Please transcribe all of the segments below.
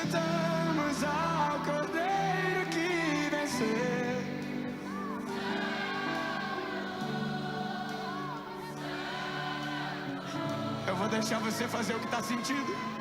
cantamos ao Cordeiro que venceu. Eu vou deixar você fazer o que está sentindo.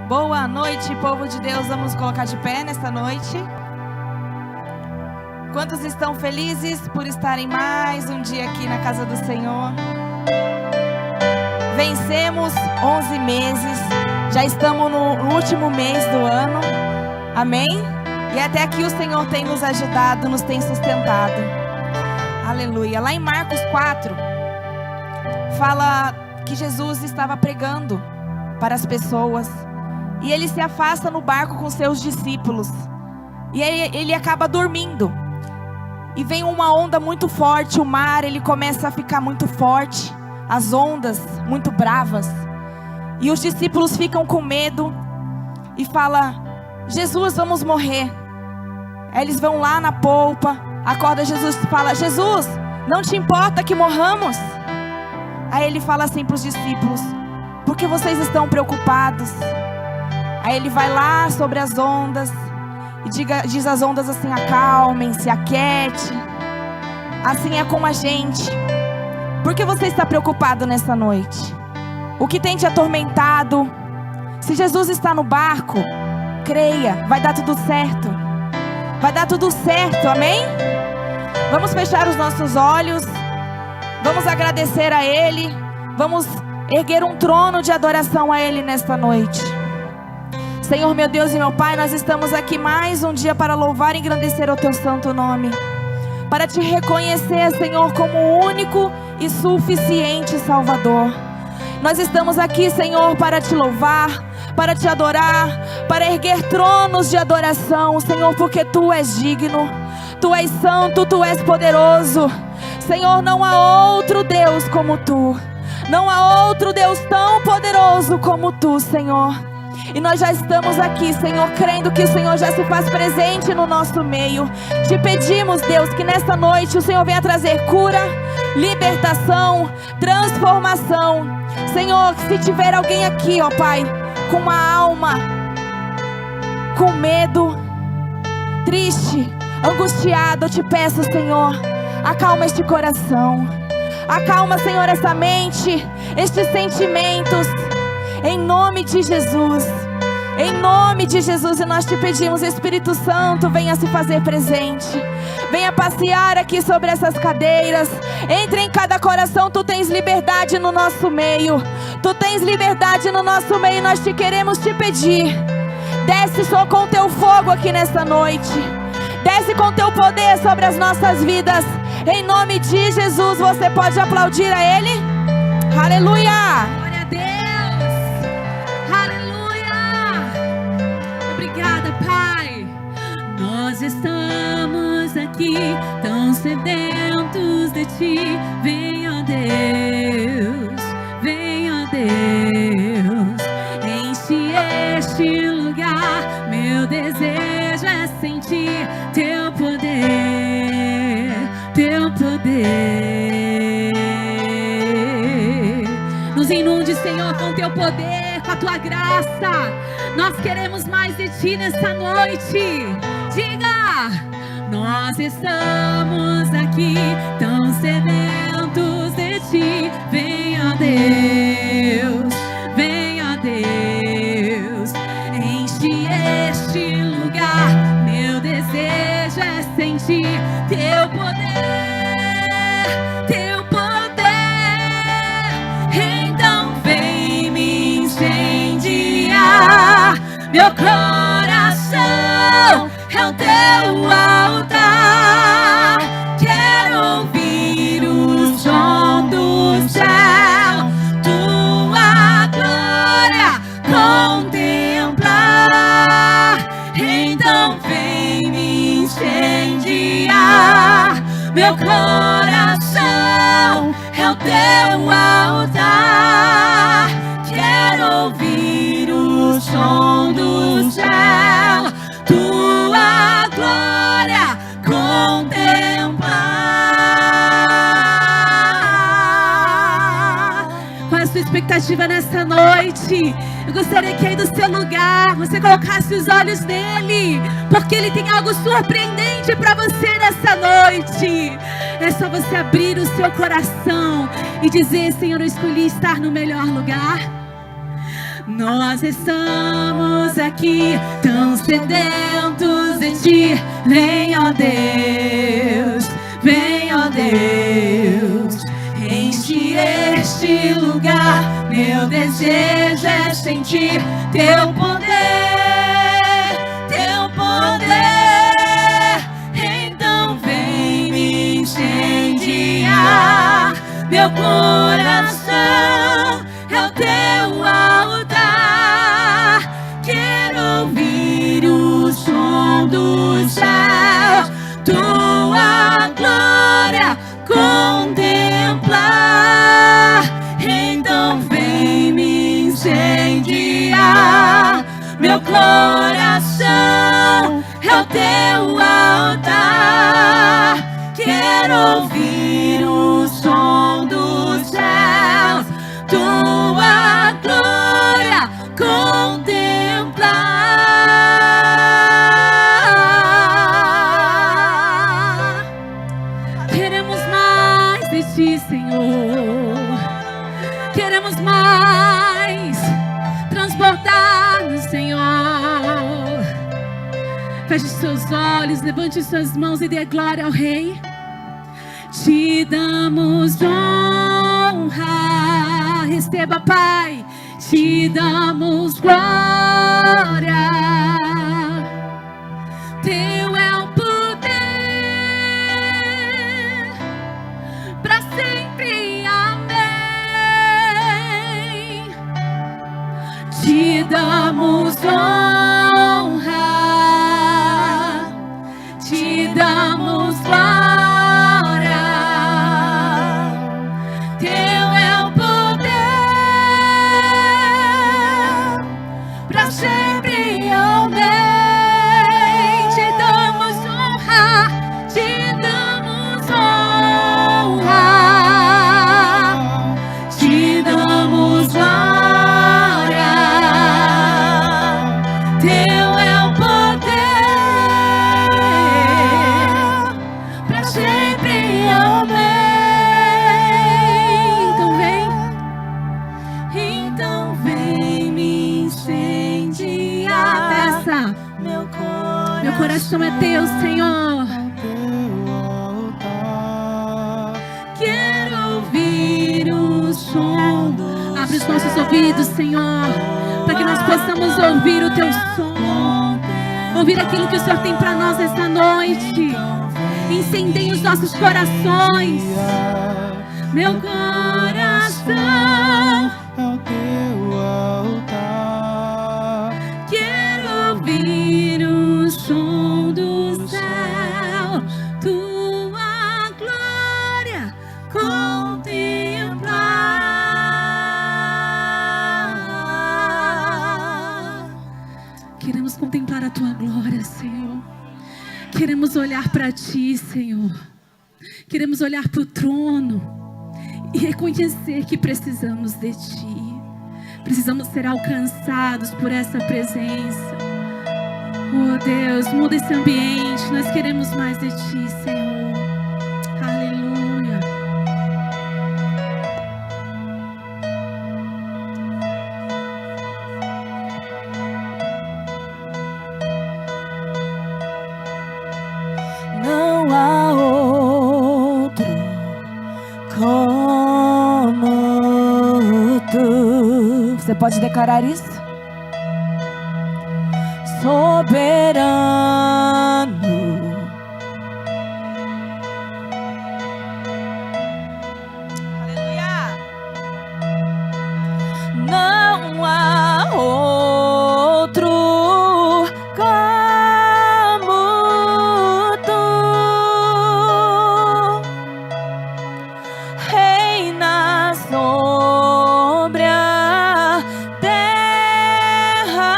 Boa noite, povo de Deus. Vamos colocar de pé nesta noite. Quantos estão felizes por estarem mais um dia aqui na casa do Senhor? Vencemos 11 meses. Já estamos no último mês do ano. Amém? E até aqui o Senhor tem nos ajudado, nos tem sustentado. Aleluia. Lá em Marcos 4, fala que Jesus estava pregando para as pessoas. E ele se afasta no barco com seus discípulos. E ele acaba dormindo. E vem uma onda muito forte. O mar, ele começa a ficar muito forte. As ondas muito bravas. E os discípulos ficam com medo. E falam: Jesus, vamos morrer. Aí eles vão lá na polpa. Acorda Jesus e fala: Jesus, não te importa que morramos? Aí ele fala assim para os discípulos: por que vocês estão preocupados? Aí ele vai lá sobre as ondas e diz às ondas assim: acalmem-se, aquiete. Assim é com a gente. Por que você está preocupado nessa noite? O que tem te atormentado? Se Jesus está no barco, creia, vai dar tudo certo. Vai dar tudo certo, amém? Vamos fechar os nossos olhos. Vamos agradecer a Ele. Vamos erguer um trono de adoração a Ele nesta noite. Senhor, meu Deus e meu Pai, nós estamos aqui mais um dia para louvar e engrandecer o Teu santo nome. Para Te reconhecer, Senhor, como o único e suficiente Salvador. Nós estamos aqui, Senhor, para Te louvar, para Te adorar, para erguer tronos de adoração, Senhor, porque Tu és digno, Tu és santo, Tu és poderoso. Senhor, não há outro Deus como Tu. Não há outro Deus tão poderoso como Tu, Senhor. E nós já estamos aqui, Senhor, crendo que o Senhor já se faz presente no nosso meio. Te pedimos, Deus, que nesta noite o Senhor venha trazer cura, libertação, transformação. Senhor, se tiver alguém aqui, ó Pai, com uma alma, com medo, triste, angustiado, eu te peço, Senhor, acalma este coração. Acalma, Senhor, essa mente, estes sentimentos. Em nome de Jesus. Em nome de Jesus. E nós te pedimos, Espírito Santo, venha se fazer presente. Venha passear aqui sobre essas cadeiras. Entre em cada coração. Tu tens liberdade no nosso meio. Tu tens liberdade no nosso meio. Nós te queremos te pedir. Desce só com teu fogo aqui nesta noite. Desce com teu poder sobre as nossas vidas. Em nome de Jesus. Você pode aplaudir a Ele? Aleluia! Glória a Deus! Aleluia! Obrigada, Pai. Nós estamos aqui tão sedentos de Ti. Venha, Deus, venha, Deus. Enche este lugar. Meu desejo é sentir Teu poder, Teu poder. Nos inunde, Senhor, com Teu poder, com a Tua graça. Nós queremos mais de Ti nessa noite. Diga: nós estamos aqui tão sedentos de Ti. Venha, Deus, venha, Deus. Enche este lugar. Meu desejo é sentir Teu poder, Teu poder. Então vem me incendiar. Meu coração é o Teu altar. Quero ouvir o som do céu, Tua glória contemplar. Então vem me incendiar. Meu coração é o Teu altar. Quero ouvir o som do céu, Tua glória contemplar. Qual é a sua expectativa nessa noite? Eu gostaria que aí do seu lugar você colocasse os olhos nele, porque Ele tem algo surpreendente para você nessa noite. É só você abrir o seu coração e dizer: Senhor, eu escolhi estar no melhor lugar. Nós estamos aqui tão sedentos de Ti. Vem, ó Deus, vem, ó Deus, enche este lugar. Meu desejo é sentir Teu poder, Teu poder. Então vem me incendiar. Meu coração é o Teu altar. Quero ouvir o som dos céus, Tua glória contemplar. Então vem me incendiar. Meu coração é o Teu altar. Quero ouvir o som dos céus, Tua glória contemplar. Queremos mais de Ti, Senhor. Queremos mais transbordar-nos, Senhor. Feche seus olhos, levante suas mãos e dê glória ao Rei. Te damos honra, receba, Pai. Te damos glória. Teu é o poder para sempre, amém. Te damos honra, te damos glória. Teu é o poder para sempre, amém. Te damos honra, te damos honra, te damos glória. Teu é o poder para sempre, amém. Então vem me incendiar. Peça. Meu coração é Teu, Senhor. Quero ouvir o som. Abre os nossos ouvidos, Senhor, para que nós possamos ouvir o Teu som, ouvir aquilo que o Senhor tem para nós esta noite. Incendeie os nossos corações. Meu coração é o Teu altar. quero ouvir o som do céu, Tua glória contemplar. Queremos contemplar a Tua glória, Senhor. Queremos olhar para Ti, Senhor. Queremos olhar para o trono e reconhecer que precisamos de Ti. Precisamos ser alcançados por essa presença. Oh Deus, muda esse ambiente. Nós queremos mais de Ti, Senhor. Aleluia. Não há outro como Tu. Você pode declarar isso? Soberano, aleluia. Não há outro como Tu. Reina sobre a terra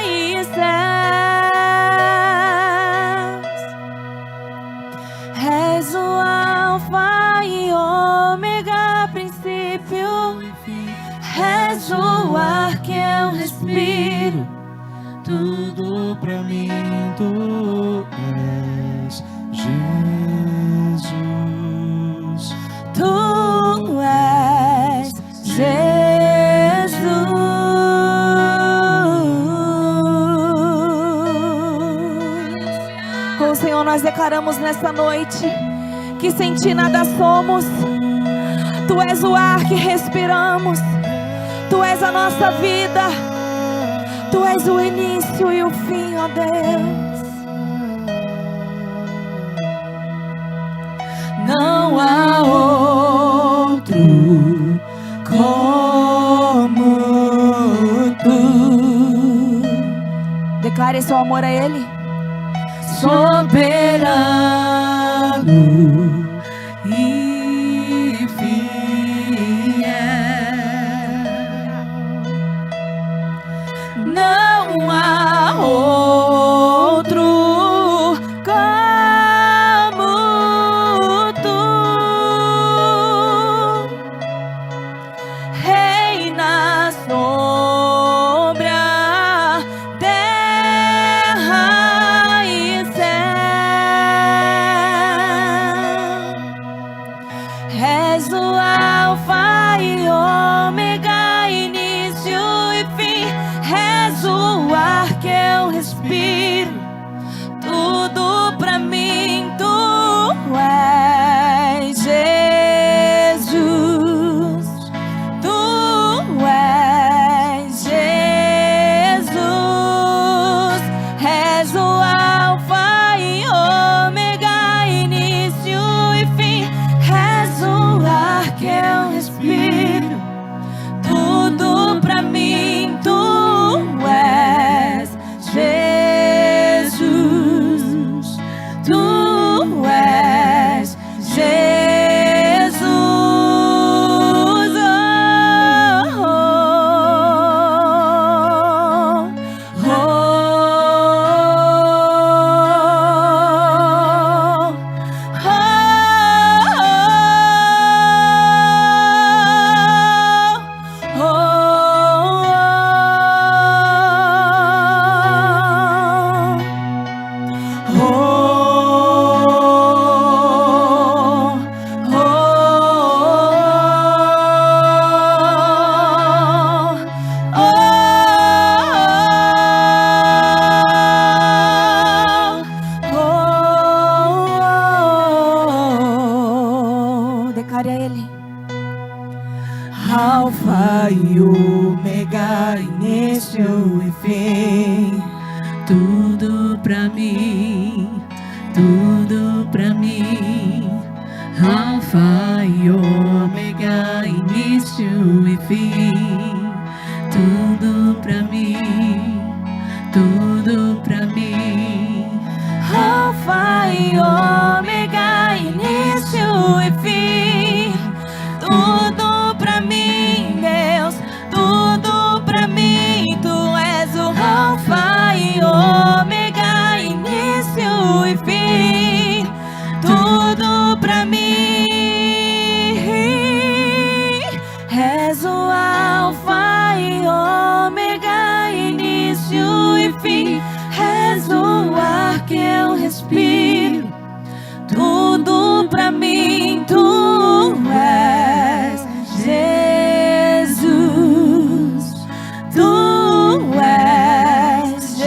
e céus. És o alfa e ômega, princípio e fim. És o ar que eu respiro. Tudo pra mim Tu és Jesus. Tu és Jesus. nós declaramos nessa noite que sem Ti nada somos. Tu és o ar que respiramos, Tu és a nossa vida, Tu és o início e o fim, ó Deus. Não há outro como Tu. Declare seu amor a Ele. Soberano e fiel, não há outro como Tu. Reina sobre a terra e céu. És o Alfa e Ômega, início e fim. És o ar que eu respiro. Tudo pra mim, Tu és Jesus. Tu és Jesus. És o Alfa e Ômega, início e fim. És o ar que eu respiro. Tudo pra mim, Tu és Jesus. Tu és Jesus. Oh, oh, Declare a Ele. Alfa e Ômega, início e fim. Tudo pra mim, tudo pra mim. Alfa e Ômega, início e fim. Tudo pra mim, tudo pra mim. Alfa e Ômega, início e fim. Tudo pra mim, Deus, tudo pra mim. Tu és o Alfa e Ômega, início e fim. Tudo pra mim. És o Alfa e Ômega, início e fim. És o ar que eu respiro. Tudo pra mim, Tu és Jesus. Tu és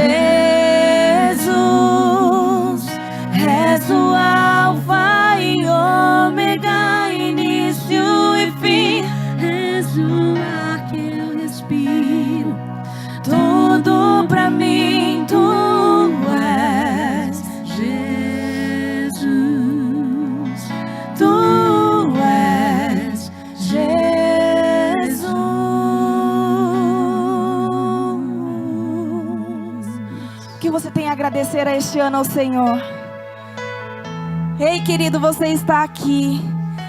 Jesus. És o Alfa e Ômega, início e fim. És o ar que eu respiro. Tudo pra mim, Tu és Jesus. Tu és Jesus. O que você tem a agradecer a este ano ao Senhor? Ei, querido, você está aqui.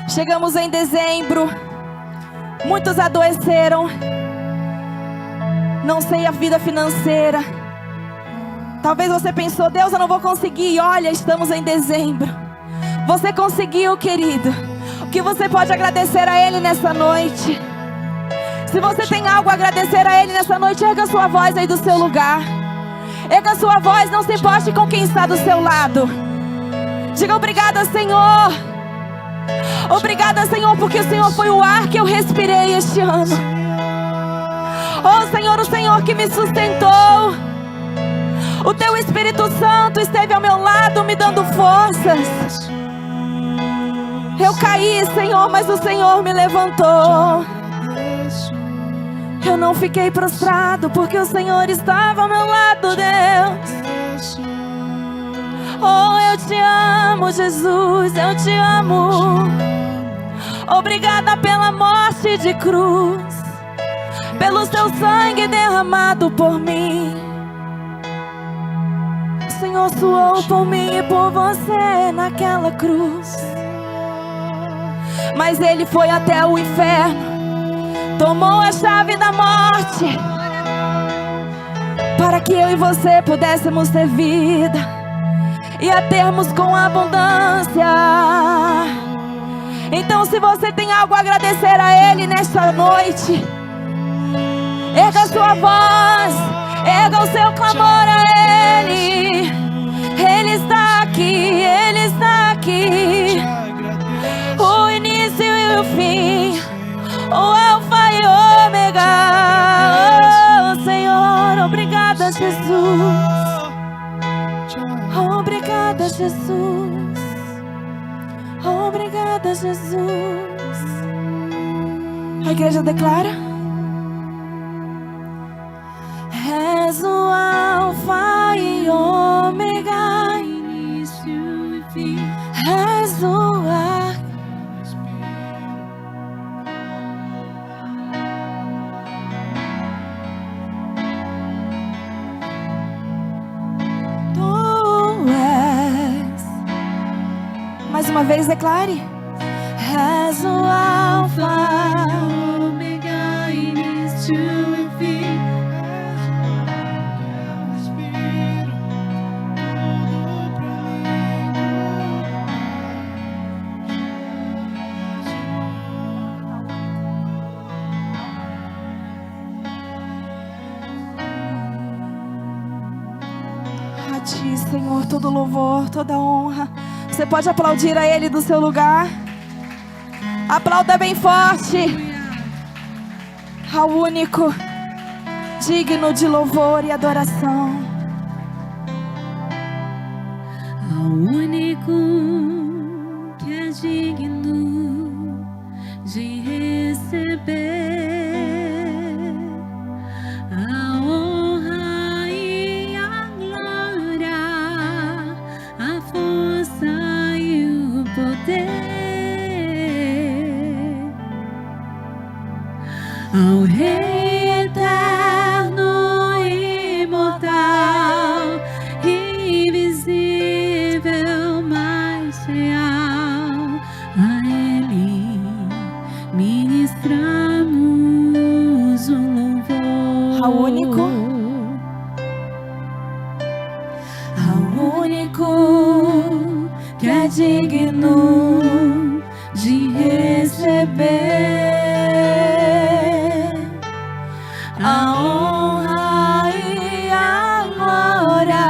Chegamos em dezembro. Muitos adoeceram. Não sei a vida financeira. Talvez você pensou, Deus, eu não vou conseguir. E olha, estamos em dezembro. Você conseguiu, querido. O que você pode agradecer a Ele nessa noite? Se você tem algo a agradecer a Ele nessa noite, erga sua voz aí do seu lugar. Erga sua voz, não se importe com quem está do seu lado. Diga obrigada, Senhor. Obrigada, Senhor, porque o Senhor foi o ar que eu respirei este ano. Oh, Senhor, o Senhor que me sustentou. O teu Espírito Santo esteve ao meu lado me dando forças. Eu caí, Senhor, mas o Senhor me levantou. Eu não fiquei prostrado porque o Senhor estava ao meu lado, Deus. Oh, eu te amo, Jesus, eu te amo. Obrigada pela morte de cruz, pelo seu sangue derramado por mim. O Senhor suou por mim e por você naquela cruz. Mas Ele foi até o inferno, tomou a chave da morte, para que eu e você pudéssemos ter vida e a termos com abundância. Então, se você tem algo a agradecer a Ele nesta noite, erga a sua voz, erga o seu clamor a Ele. Ele está aqui, Ele está aqui. O início e o fim, o alfa e ômega. Oh, Senhor, obrigada, Jesus. Obrigada, Jesus. Obrigada, Jesus. A igreja declara: és o alfa e ômega, início e fim. És o ar. Tu és. Mais uma vez declare: és o alfa, ômega, início e fim. A ti, Senhor, todo louvor, toda honra. Você pode aplaudir a Ele do seu lugar. Aplauda bem forte ao único digno de louvor e adoração. Ao único que é digno de receber a honra e a glória, a força e o poder. Ao Rei eterno, imortal, invisível, mais real, a Ele ministramos o louvor. Ao único, que é digno de receber a honra e a glória,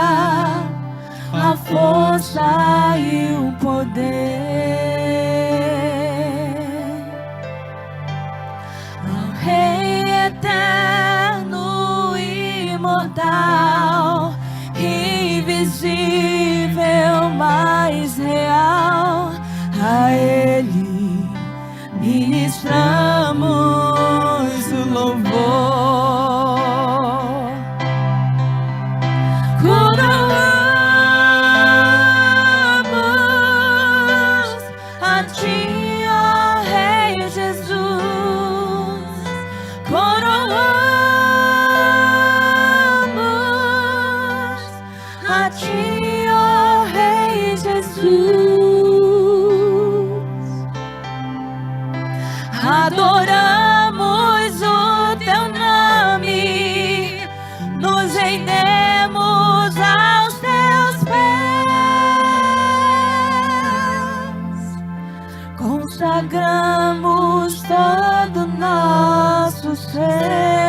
a força e o poder. Ao Rei eterno, imortal, invisível, mais real, a Ele ministramos o louvor. Coroamos a Ti, ó Rei Jesus. Coroamos a Ti, ó Rei Jesus. Adoramos o Teu nome, nos rendemos aos Teus pés, consagramos todo nosso ser.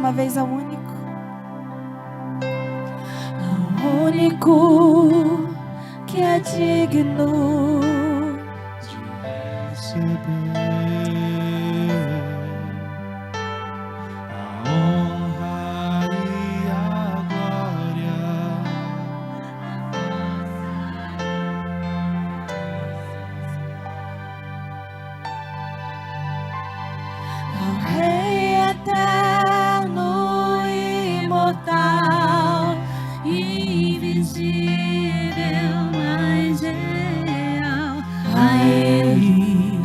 uma vez ao único. Ao único que é digno de receber a honra e a glória. ao Rei eterno e imortal, invisível, mas real. A Ele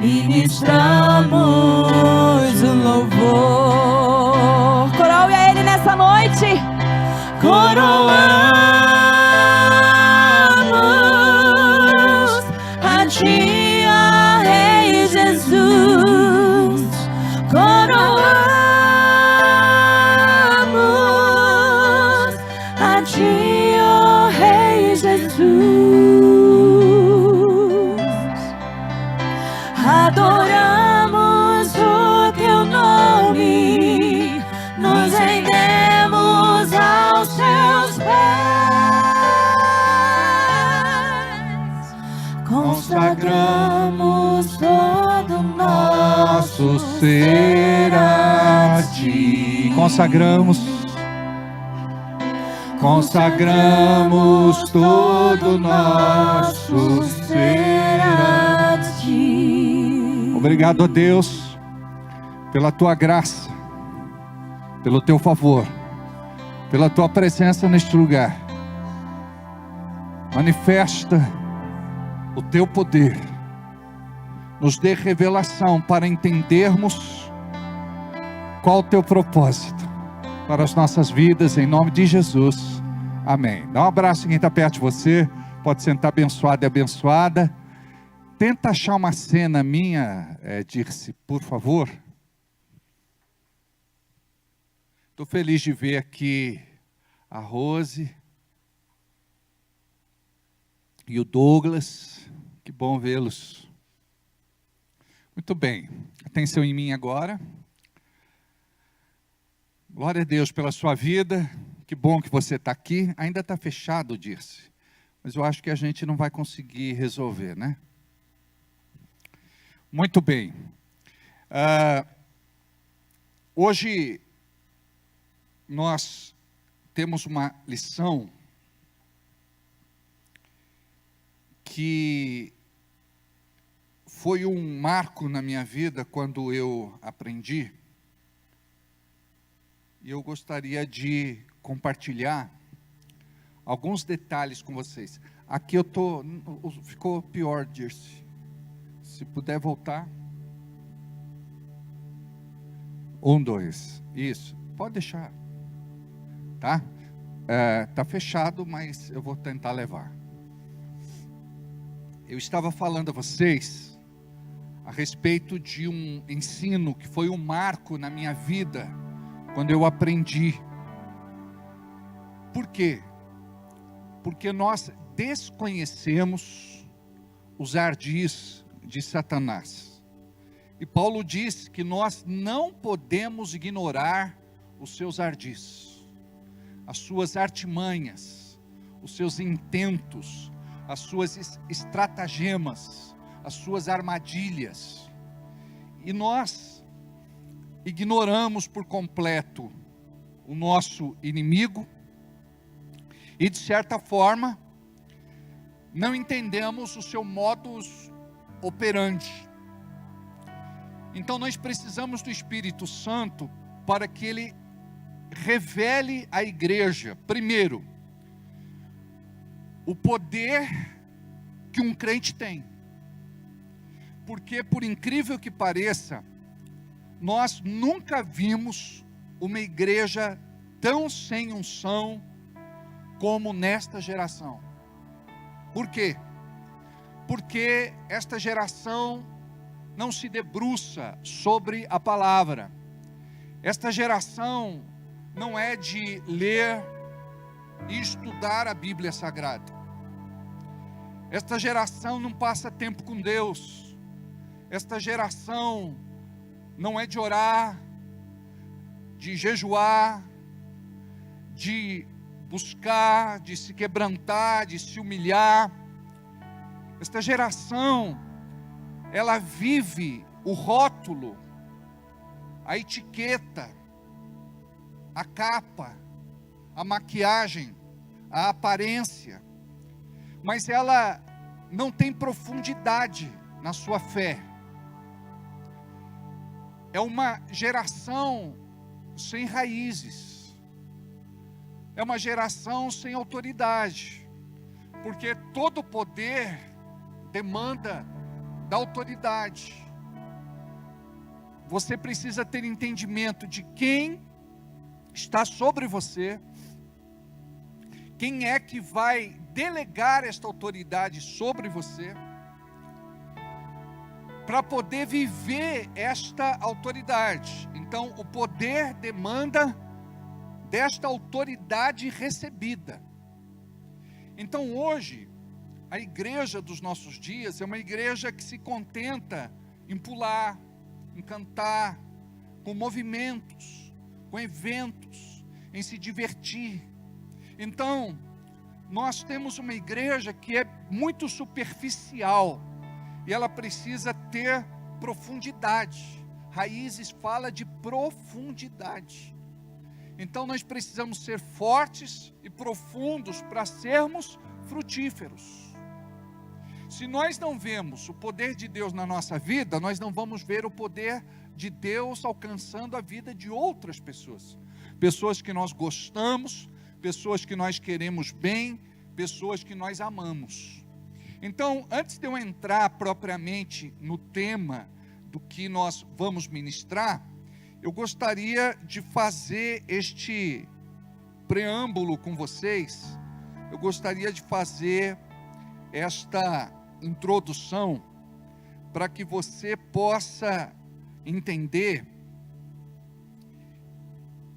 ministramos o louvor. Coroe a Ele nessa noite. Coroamos a Ti, ó Rei Jesus. Coroamos a Ti, ó Rei Jesus. Adoramos o Teu nome, nos rendemos aos Teus pés, consagramos todo nosso ser a Ti. Consagramos todo nosso ser a Ti. Obrigado a Deus pela Tua graça, pelo Teu favor, pela Tua presença neste lugar. Manifesta o Teu poder, nos dê revelação para entendermos qual o Teu propósito para as nossas vidas, em nome de Jesus, amém. Dá um abraço em quem está perto de você, pode sentar abençoado e abençoada. Tenta achar uma cena minha, Dirce, por favor. Estou feliz de ver aqui a Rose e o Douglas, que bom vê-los. Muito bem, atenção em mim agora. Glória a Deus pela sua vida, que bom que você está aqui. Ainda está fechado, Dirce, mas eu acho que a gente não vai conseguir resolver, né? Muito bem. Hoje nós temos uma lição que foi um marco na minha vida quando eu aprendi. E eu gostaria de compartilhar alguns detalhes com vocês. Aqui eu tô, ficou pior, Dirce. Se puder voltar. 1, 2. Isso. Pode deixar. Tá? Tá fechado, mas eu vou tentar levar. Eu estava falando a vocês a respeito de um ensino que foi um marco na minha vida, quando eu aprendi. Por quê? Porque nós desconhecemos os ardis de Satanás. E Paulo diz que nós não podemos ignorar os seus ardis, as suas artimanhas, os seus intentos, as suas estratagemas, as suas armadilhas. E nós ignoramos por completo o nosso inimigo e, de certa forma, não entendemos o seu modus operandi. Então nós precisamos do Espírito Santo para que ele revele à igreja, primeiro, o poder que um crente tem. Porque, por incrível que pareça, nós nunca vimos uma igreja tão sem unção como nesta geração. Por quê? Porque esta geração não se debruça sobre a palavra. Esta geração não é de ler e estudar a Bíblia Sagrada. Esta geração não passa tempo com Deus. Esta geração não é de orar. de jejuar, de buscar, de se quebrantar, de se humilhar. Esta geração, ela vive o rótulo, a etiqueta, a capa, a maquiagem, a aparência, mas ela não tem profundidade na sua fé. É uma geração sem raízes, é uma geração sem autoridade, porque todo poder demanda da autoridade. Você precisa ter entendimento de quem está sobre você, quem é que vai delegar esta autoridade sobre você, para poder viver esta autoridade. Então, o poder demanda desta autoridade recebida. Então, hoje, a igreja dos nossos dias é uma igreja que se contenta em pular, em cantar, com movimentos, com eventos, em se divertir. Então, nós temos uma igreja que é muito superficial, e ela precisa ter profundidade. Raízes fala de profundidade. Então nós precisamos ser fortes e profundos para sermos frutíferos. Se nós não vemos o poder de Deus na nossa vida, nós não vamos ver o poder de Deus alcançando a vida de outras pessoas. Pessoas que nós gostamos, pessoas que nós queremos bem, pessoas que nós amamos. Então, antes de eu entrar propriamente no tema do que nós vamos ministrar, eu gostaria de fazer este preâmbulo com vocês. Eu gostaria de fazer esta introdução para que você possa entender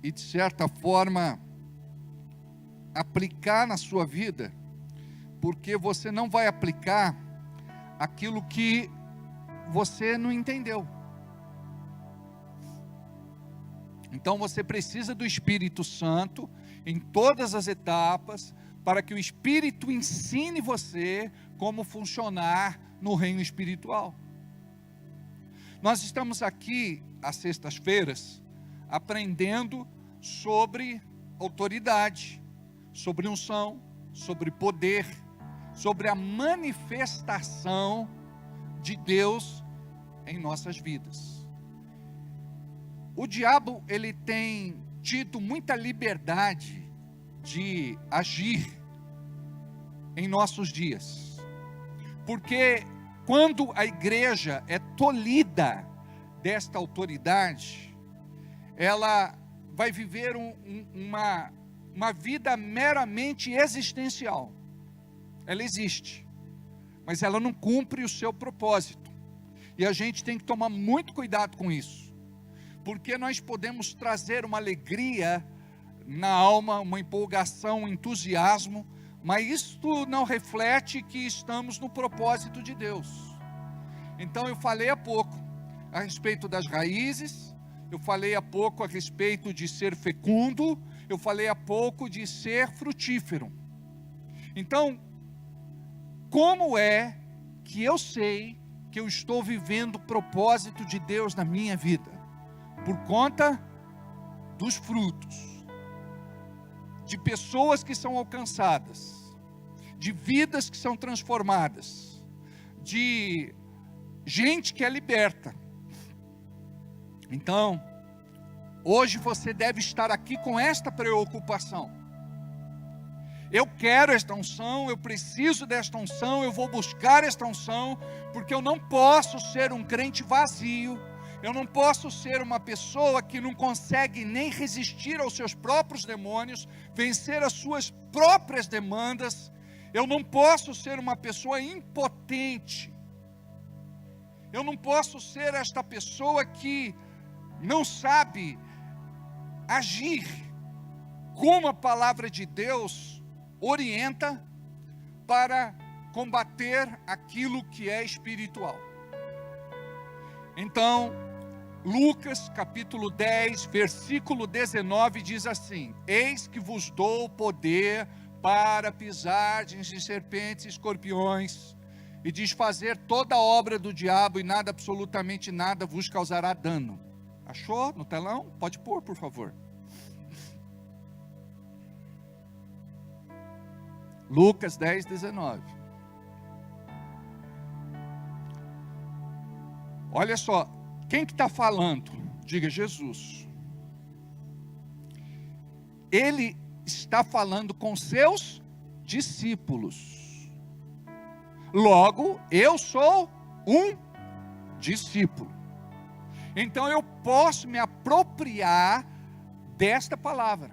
e, de certa forma, aplicar na sua vida, porque você não vai aplicar aquilo que você não entendeu. Então você precisa do Espírito Santo em todas as etapas, para que o Espírito ensine você como funcionar no reino espiritual. Nós estamos aqui às sextas-feiras aprendendo sobre autoridade, sobre unção, sobre poder, sobre a manifestação de Deus em nossas vidas. O diabo, ele tem tido muita liberdade de agir em nossos dias, porque quando a igreja é tolhida desta autoridade, ela vai viver uma vida meramente existencial. Ela existe, mas ela não cumpre o seu propósito, e a gente tem que tomar muito cuidado com isso, porque nós podemos trazer uma alegria na alma, uma empolgação, um entusiasmo, mas isto não reflete que estamos no propósito de Deus. Então eu falei há pouco a respeito das raízes, eu falei há pouco a respeito de ser fecundo, eu falei há pouco de ser frutífero. Então, como é que eu sei que eu estou vivendo o propósito de Deus na minha vida? Por conta dos frutos, de pessoas que são alcançadas, de vidas que são transformadas, de gente que é liberta. Então, hoje você deve estar aqui com esta preocupação. Eu quero esta unção, eu preciso desta unção, eu vou buscar esta unção, porque eu não posso ser um crente vazio, eu não posso ser uma pessoa que não consegue nem resistir aos seus próprios demônios, vencer as suas próprias demandas. Eu não posso ser uma pessoa impotente, eu não posso ser esta pessoa que não sabe agir como a palavra de Deus orienta para combater aquilo que é espiritual. Então, Lucas capítulo 10, versículo 19 diz assim: eis que vos dou poder para pisar em serpentes e escorpiões e desfazer toda a obra do diabo, e nada, absolutamente nada, vos causará dano. Achou no telão? Pode pôr, por favor. Lucas 10, 19. Olha só, quem que está falando? Diga Jesus. Ele está falando com seus discípulos. Logo, eu sou um discípulo. Então eu posso me apropriar desta palavra.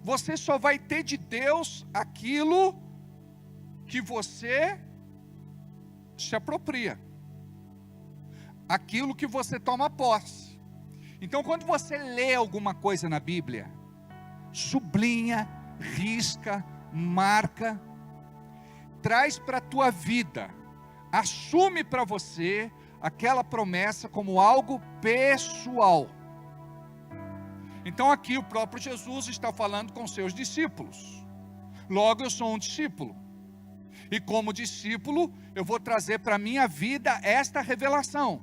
Você só vai ter de Deus aquilo que você se apropria, aquilo que você toma posse. Então, quando você lê alguma coisa na Bíblia, sublinha, risca, marca, traz para a tua vida, assume para você aquela promessa como algo pessoal. Então aqui o próprio Jesus está falando com seus discípulos. Logo, eu sou um discípulo. E como discípulo, eu vou trazer para a minha vida esta revelação.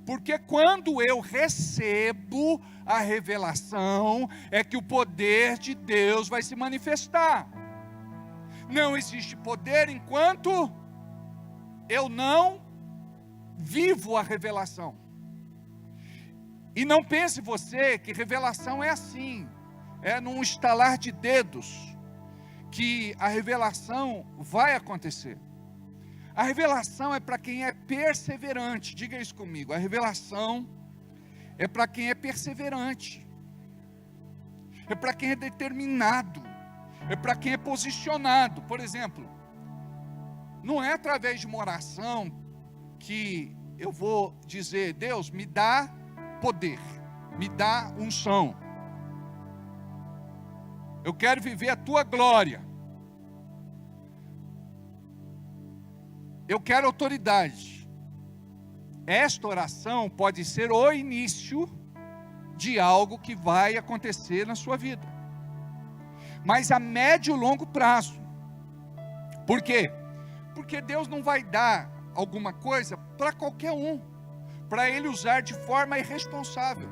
Porque quando eu recebo a revelação, é que o poder de Deus vai se manifestar. Não existe poder enquanto eu não vivo a revelação. E não pense você que revelação é assim, é num estalar de dedos que a revelação vai acontecer. A revelação é para quem é perseverante. Diga isso comigo. A revelação é para quem é perseverante. É para quem é determinado. É para quem é posicionado. Por exemplo, não é através de uma oração que eu vou dizer: Deus, me dá poder, me dá unção. Eu quero viver a tua glória. Eu quero autoridade. Esta oração pode ser o início de algo que vai acontecer na sua vida, mas a médio e longo prazo. Por quê? Porque Deus não vai dar alguma coisa para qualquer um, para Ele usar de forma irresponsável.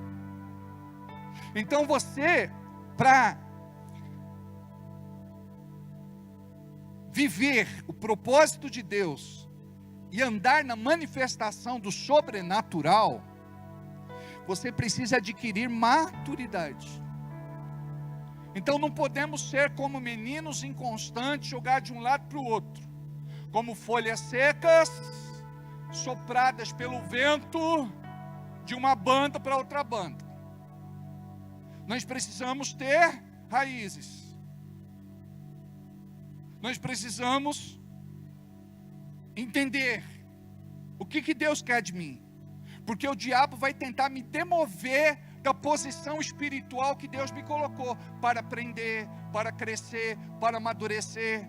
Então você, para viver o propósito de Deus e andar na manifestação do sobrenatural, você precisa adquirir maturidade. Então não podemos ser como meninos inconstantes, jogar de um lado para o outro, como folhas secas, sopradas pelo vento, de uma banda para outra banda. Nós precisamos ter raízes. Nós precisamos entender o que Deus quer de mim. Porque o diabo vai tentar me demover da posição espiritual que Deus me colocou, para aprender, para crescer, para amadurecer.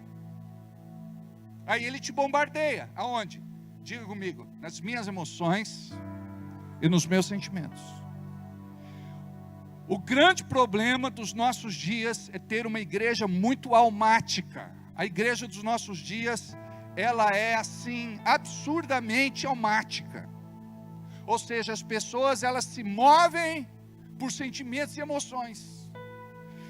Aí ele te bombardeia. Aonde? Diga comigo. Nas minhas emoções e nos meus sentimentos. O grande problema dos nossos dias é ter uma igreja muito almática. A igreja dos nossos dias, ela é assim, absurdamente almática. Ou seja, as pessoas, elas se movem por sentimentos e emoções.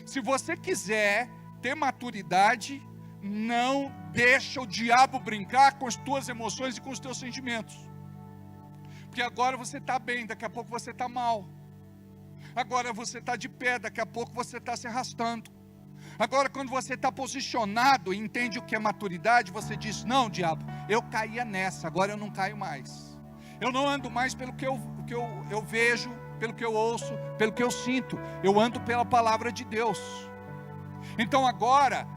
Se você quiser ter maturidade, não deixa o diabo brincar com as tuas emoções e com os teus sentimentos. Porque agora você está bem, daqui a pouco você está mal. Agora você está de pé, daqui a pouco você está se arrastando. Agora, quando você está posicionado e entende o que é maturidade, você diz: não, diabo, eu caía nessa, agora eu não caio mais. Eu não ando mais pelo que eu vejo, pelo que eu ouço, pelo que eu sinto. Eu ando pela palavra de Deus. Então agora,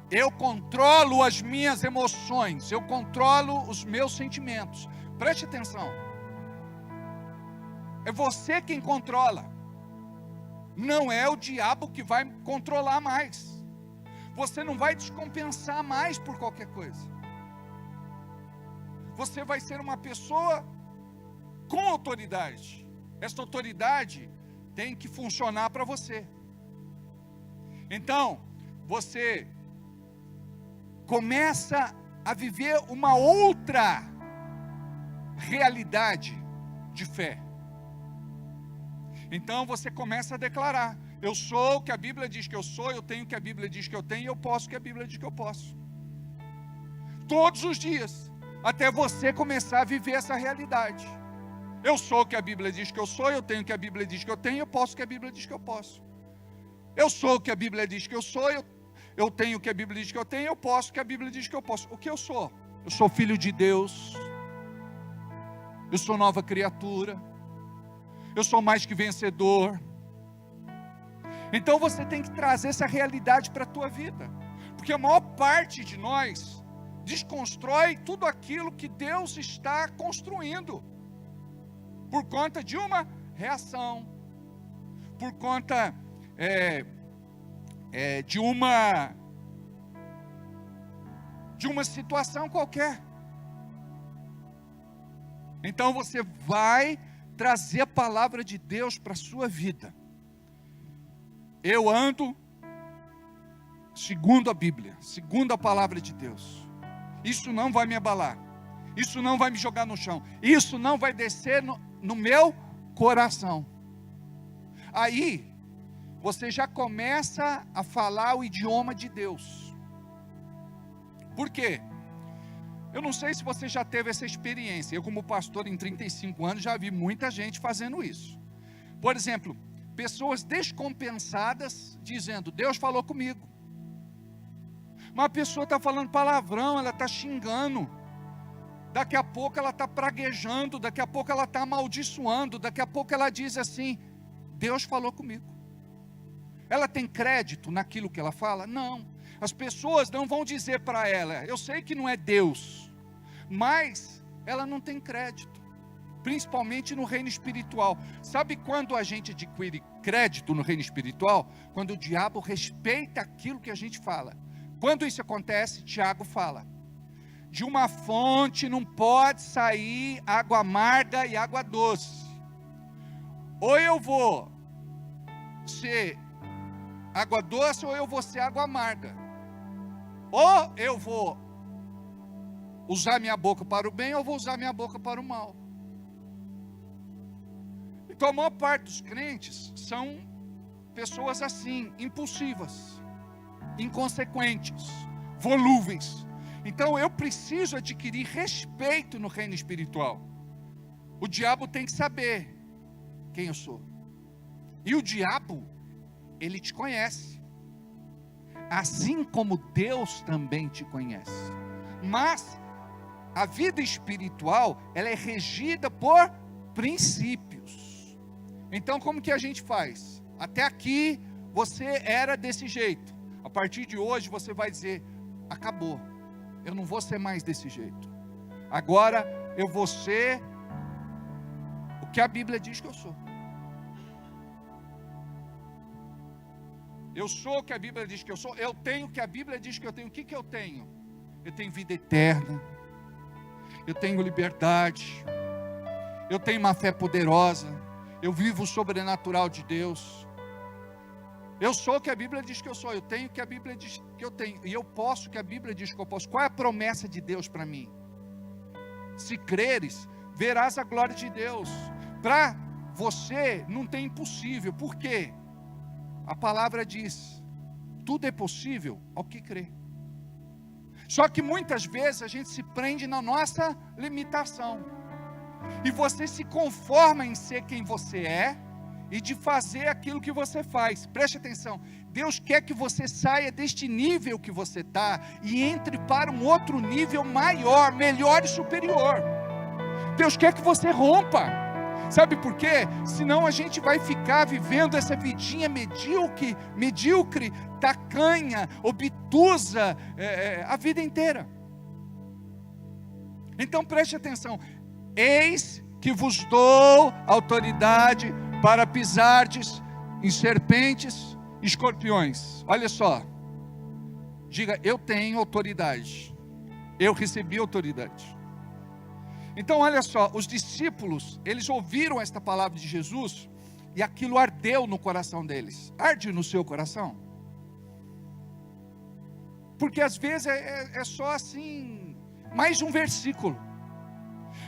eu controlo as minhas emoções, eu controlo os meus sentimentos. Preste atenção. É você quem controla. Não é o diabo que vai controlar mais. Você não vai descompensar mais por qualquer coisa. Você vai ser uma pessoa com autoridade. Esta autoridade tem que funcionar para você. Então, você começa a viver uma outra realidade de fé. Então você começa a declarar: eu sou o que a Bíblia diz que eu sou, eu tenho o que a Bíblia diz que eu tenho, e eu posso o que a Bíblia diz que eu posso. Todos os dias, até você começar a viver essa realidade. Eu sou o que a Bíblia diz que eu sou, eu tenho o que a Bíblia diz que eu tenho, eu posso o que a Bíblia diz que eu posso. Eu sou o que a Bíblia diz que eu sou, eu tenho o que a Bíblia diz que eu tenho, eu posso o que a Bíblia diz que eu posso. O que eu sou? Eu sou filho de Deus, eu sou nova criatura, eu sou mais que vencedor. Então você tem que trazer essa realidade para a tua vida, porque a maior parte de nós desconstrói tudo aquilo que Deus está construindo, por conta de uma reação, por conta de uma situação qualquer. Então você vai trazer a palavra de Deus para a sua vida. Eu ando segundo a Bíblia, segundo a palavra de Deus. Isso não vai me abalar, isso não vai me jogar no chão, isso não vai descer no meu coração. Aí você já começa a falar o idioma de Deus. Por quê? Eu não sei se você já teve essa experiência. Eu, como pastor em 35 anos, já vi muita gente fazendo isso. Por exemplo, pessoas descompensadas dizendo: Deus falou comigo. Uma pessoa está falando palavrão, ela está xingando. Daqui a pouco ela está praguejando, daqui a pouco ela está amaldiçoando, daqui a pouco ela diz assim: Deus falou comigo. Ela tem crédito naquilo que ela fala? Não. As pessoas não vão dizer para ela: eu sei que não é Deus, mas ela não tem crédito, principalmente no reino espiritual. Sabe quando a gente adquire crédito no reino espiritual? Quando o diabo respeita aquilo que a gente fala. Quando isso acontece, Tiago fala: de uma fonte não pode sair água amarga e água doce. Ou eu vou ser água doce, ou eu vou ser água amarga. Ou eu vou usar minha boca para o bem, ou vou usar minha boca para o mal. Então a maior parte dos crentes são pessoas assim, impulsivas, inconsequentes, volúveis. Então eu preciso adquirir respeito no reino espiritual. O diabo tem que saber quem eu sou. E o diabo, ele te conhece, assim como Deus também te conhece. Mas a vida espiritual, ela é regida por princípios. Então como que a gente faz? Até aqui você era desse jeito. A partir de hoje você vai dizer: acabou, eu não vou ser mais desse jeito. Agora eu vou ser o que a Bíblia diz que eu sou. Eu sou o que a Bíblia diz que eu sou. Eu tenho o que a Bíblia diz que eu tenho. O que que eu tenho? Eu tenho vida eterna. Eu tenho liberdade. Eu tenho uma fé poderosa. Eu vivo o sobrenatural de Deus. Eu sou o que a Bíblia diz que eu sou. Eu tenho o que a Bíblia diz que eu tenho. E eu posso o que a Bíblia diz que eu posso. Qual é a promessa de Deus para mim? Se creres, verás a glória de Deus. Para você não tem impossível. Por quê? A palavra diz: tudo é possível ao que crê. Só que muitas vezes a gente se prende na nossa limitação. E você se conforma em ser quem você é e de fazer aquilo que você faz. Preste atenção. Deus quer que você saia deste nível que você está e entre para um outro nível maior, melhor e superior. Deus quer que você rompa. Sabe por quê? Senão a gente vai ficar vivendo essa vidinha medíocre, tacanha, obtusa, a vida inteira. Então preste atenção. Eis que vos dou autoridade para pisardes em serpentes e escorpiões. Olha só. Diga: eu tenho autoridade. Eu recebi autoridade. Então olha só, os discípulos, eles ouviram esta palavra de Jesus, e aquilo ardeu no coração deles. Arde no seu coração? Porque às vezes é só assim, mais um versículo.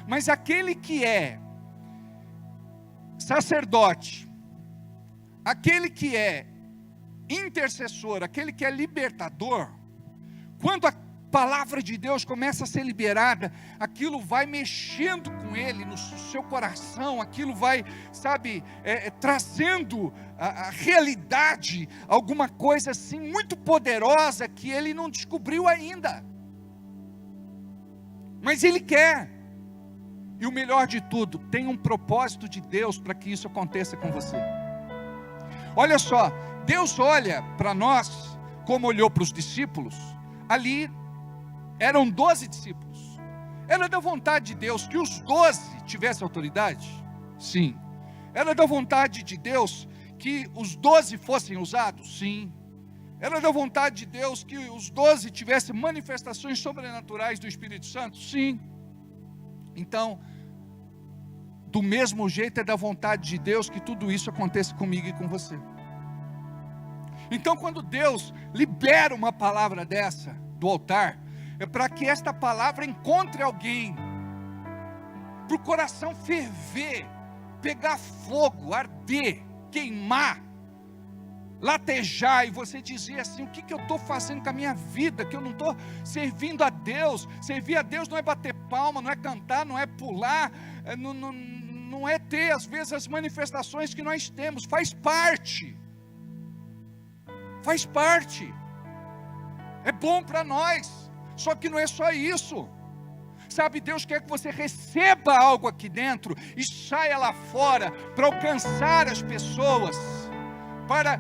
Mas aquele que é sacerdote, aquele que é intercessor, aquele que é libertador, quando a palavra de Deus começa a ser liberada, aquilo vai mexendo com ele, no seu coração, aquilo vai, sabe, trazendo a realidade, alguma coisa assim, muito poderosa, que ele não descobriu ainda, mas ele quer, e o melhor de tudo, tem um propósito de Deus, para que isso aconteça com você. Olha só, Deus olha para nós, como olhou para os discípulos. Ali eram 12 discípulos. Era da vontade de Deus que os 12 tivessem autoridade? Sim. Era da vontade de Deus que os 12 fossem usados? Sim. Era da vontade de Deus que os 12 tivessem manifestações sobrenaturais do Espírito Santo? Sim. Então, do mesmo jeito é da vontade de Deus que tudo isso aconteça comigo e com você. Então, quando Deus libera uma palavra dessa do altar, é para que esta palavra encontre alguém, para o coração ferver, pegar fogo, arder, queimar, latejar, e você dizer assim: o que eu estou fazendo com a minha vida, que eu não estou servindo a Deus? Servir a Deus não é bater palma, não é cantar, não é pular, não é ter às vezes as manifestações que nós temos, faz parte, é bom para nós, só que não é só isso, sabe? Deus quer que você receba algo aqui dentro e saia lá fora para alcançar as pessoas, para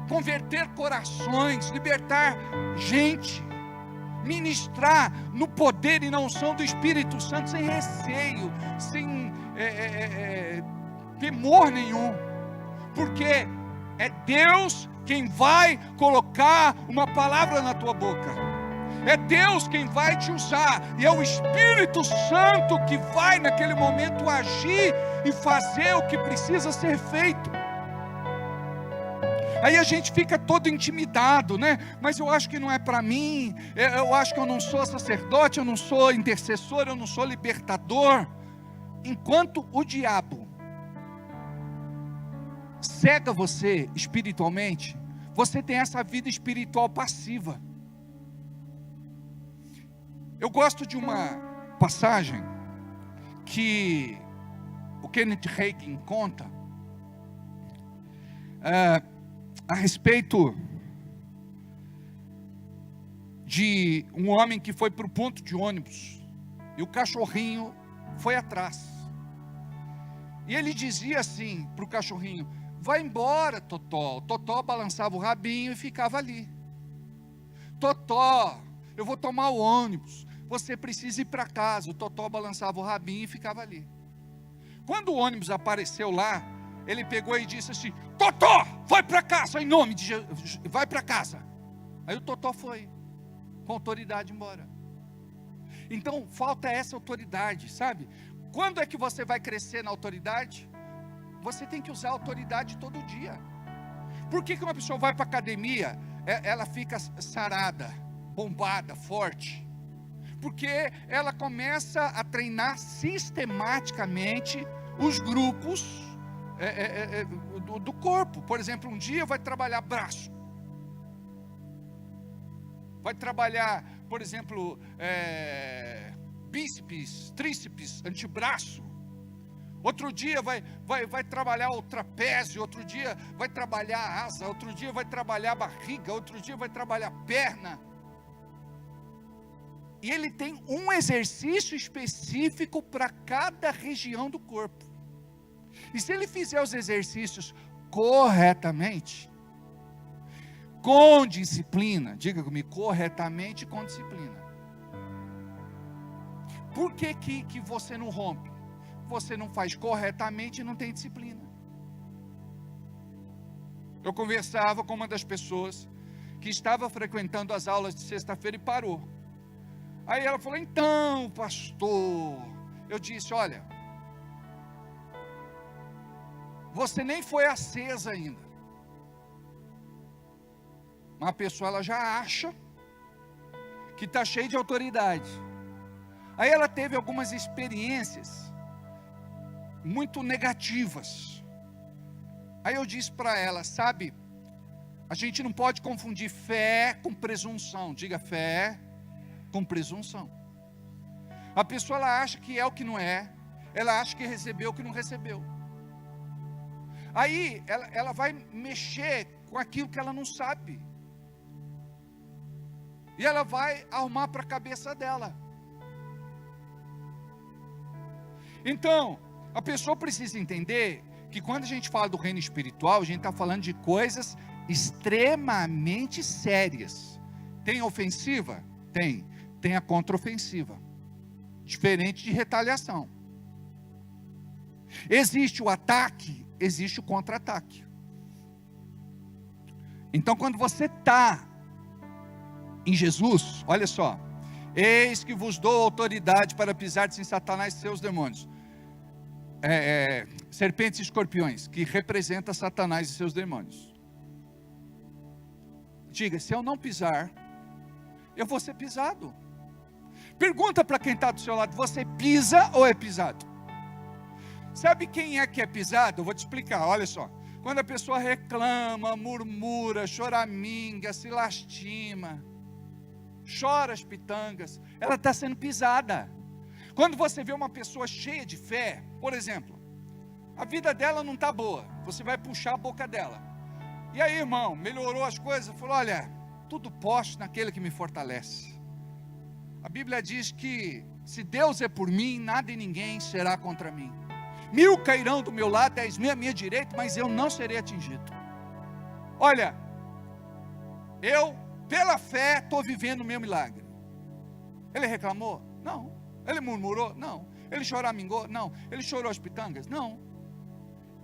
converter corações, libertar gente, ministrar no poder e na unção do Espírito Santo, sem receio, sem temor nenhum, porque é Deus quem vai colocar uma palavra na tua boca, é Deus quem vai te usar, e é o Espírito Santo que vai naquele momento agir e fazer o que precisa ser feito. Aí a gente fica todo intimidado, né? Mas eu acho que não é para mim, eu acho que eu não sou sacerdote, eu não sou intercessor, eu não sou libertador. Enquanto o diabo cega você espiritualmente, você tem essa vida espiritual passiva. Eu gosto de uma passagem que o Kenneth Hagin conta, a respeito de um homem que foi para o ponto de ônibus, e o cachorrinho foi atrás, e ele dizia assim para o cachorrinho: vai embora, Totó. O Totó balançava o rabinho e ficava ali. Totó, eu vou tomar o ônibus, você precisa ir para casa. O Totó balançava o rabinho e ficava ali. Quando o ônibus apareceu lá, ele pegou e disse assim: Totó, vai para casa, em nome de Jesus, vai para casa. Aí o Totó foi, com autoridade, embora. Então falta essa autoridade, sabe? Quando é que você vai crescer na autoridade? Você tem que usar a autoridade todo dia. Por que uma pessoa vai para a academia, ela fica sarada, bombada, forte? Porque ela começa a treinar sistematicamente os grupos do corpo. Por exemplo, um dia vai trabalhar braço, vai trabalhar, por exemplo, bíceps, tríceps, antebraço. Outro dia vai trabalhar o trapézio, outro dia vai trabalhar a asa, outro dia vai trabalhar a barriga, outro dia vai trabalhar a perna. E ele tem um exercício específico para cada região do corpo. E se ele fizer os exercícios corretamente, com disciplina, diga comigo, corretamente e com disciplina. Por que você não rompe? Você não faz corretamente e não tem disciplina. Eu conversava com uma das pessoas que estava frequentando as aulas de sexta-feira e parou. Aí ela falou: então, pastor, eu disse: olha, você nem foi acesa ainda. Uma pessoa, ela já acha que está cheia de autoridade. Aí ela teve algumas experiências muito negativas. Aí eu disse para ela: sabe, a gente não pode confundir fé com presunção. Diga: fé com presunção. A pessoa, ela acha que é o que não é. Ela acha que recebeu o que não recebeu. Aí ela vai mexer com aquilo que ela não sabe. E ela vai arrumar para a cabeça dela. Então, a pessoa precisa entender que quando a gente fala do reino espiritual, a gente está falando de coisas extremamente sérias. Tem ofensiva? Tem. Tem a contraofensiva. Diferente de retaliação. Existe o ataque, existe o contra-ataque. Então, quando você está em Jesus, olha só: eis que vos dou autoridade para pisar em Satanás e seus demônios. Serpentes e escorpiões, que representa Satanás e seus demônios. Diga: se eu não pisar, eu vou ser pisado. Pergunta para quem está do seu lado: você pisa ou é pisado? Sabe quem é que é pisado? Eu vou te explicar, olha só. Quando a pessoa reclama, murmura, choraminga, se lastima, chora as pitangas, ela está sendo pisada. Quando você vê uma pessoa cheia de fé, por exemplo, a vida dela não está boa, você vai puxar a boca dela. E aí, irmão, melhorou as coisas? Falou: olha, tudo posso naquele que me fortalece. A Bíblia diz que se Deus é por mim, nada e ninguém será contra mim. 1000 cairão do meu lado, 10.000 à minha direita, mas eu não serei atingido. Olha, eu, pela fé, estou vivendo o meu milagre. Ele reclamou? Não. Ele murmurou? Não. Ele choramingou? Não. Ele chorou as pitangas? Não.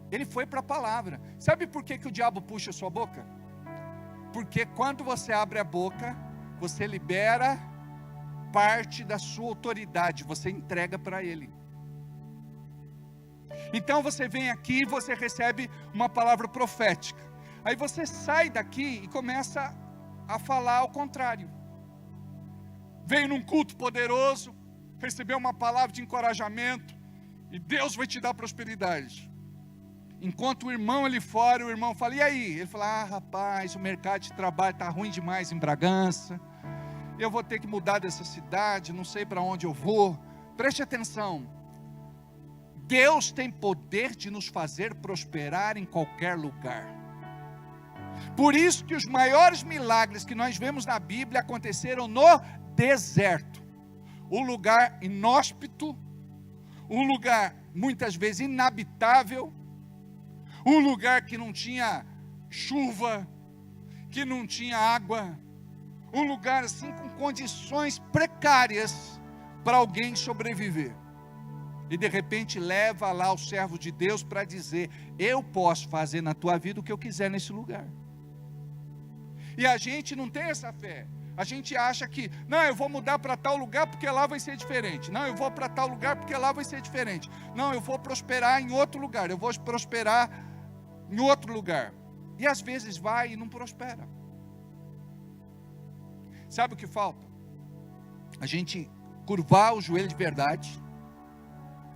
Ele foi para a palavra. Sabe por que o diabo puxa a sua boca? Porque quando você abre a boca, você libera parte da sua autoridade, você entrega para ele. Então você vem aqui e você recebe uma palavra profética. Aí você sai daqui e começa a falar ao contrário. Veio num culto poderoso, recebeu uma palavra de encorajamento, e Deus vai te dar prosperidade. Enquanto o irmão ali fora, o irmão fala: e aí? Ele fala: ah, rapaz, o mercado de trabalho está ruim demais em Bragança, eu vou ter que mudar dessa cidade, não sei para onde eu vou. Preste atenção, Deus tem poder de nos fazer prosperar em qualquer lugar. Por isso que os maiores milagres que nós vemos na Bíblia aconteceram no deserto. Um lugar inóspito, um lugar muitas vezes inabitável, um lugar que não tinha chuva, que não tinha água, um lugar assim com condições precárias para alguém sobreviver. E de repente leva lá o servo de Deus para dizer: eu posso fazer na tua vida o que eu quiser nesse lugar. E a gente não tem essa fé. A gente acha que, não, eu vou mudar para tal lugar porque lá vai ser diferente. Não, eu vou para tal lugar porque lá vai ser diferente. Não, eu vou prosperar em outro lugar. Eu vou prosperar em outro lugar. E às vezes vai e não prospera. Sabe o que falta? A gente curvar o joelho de verdade,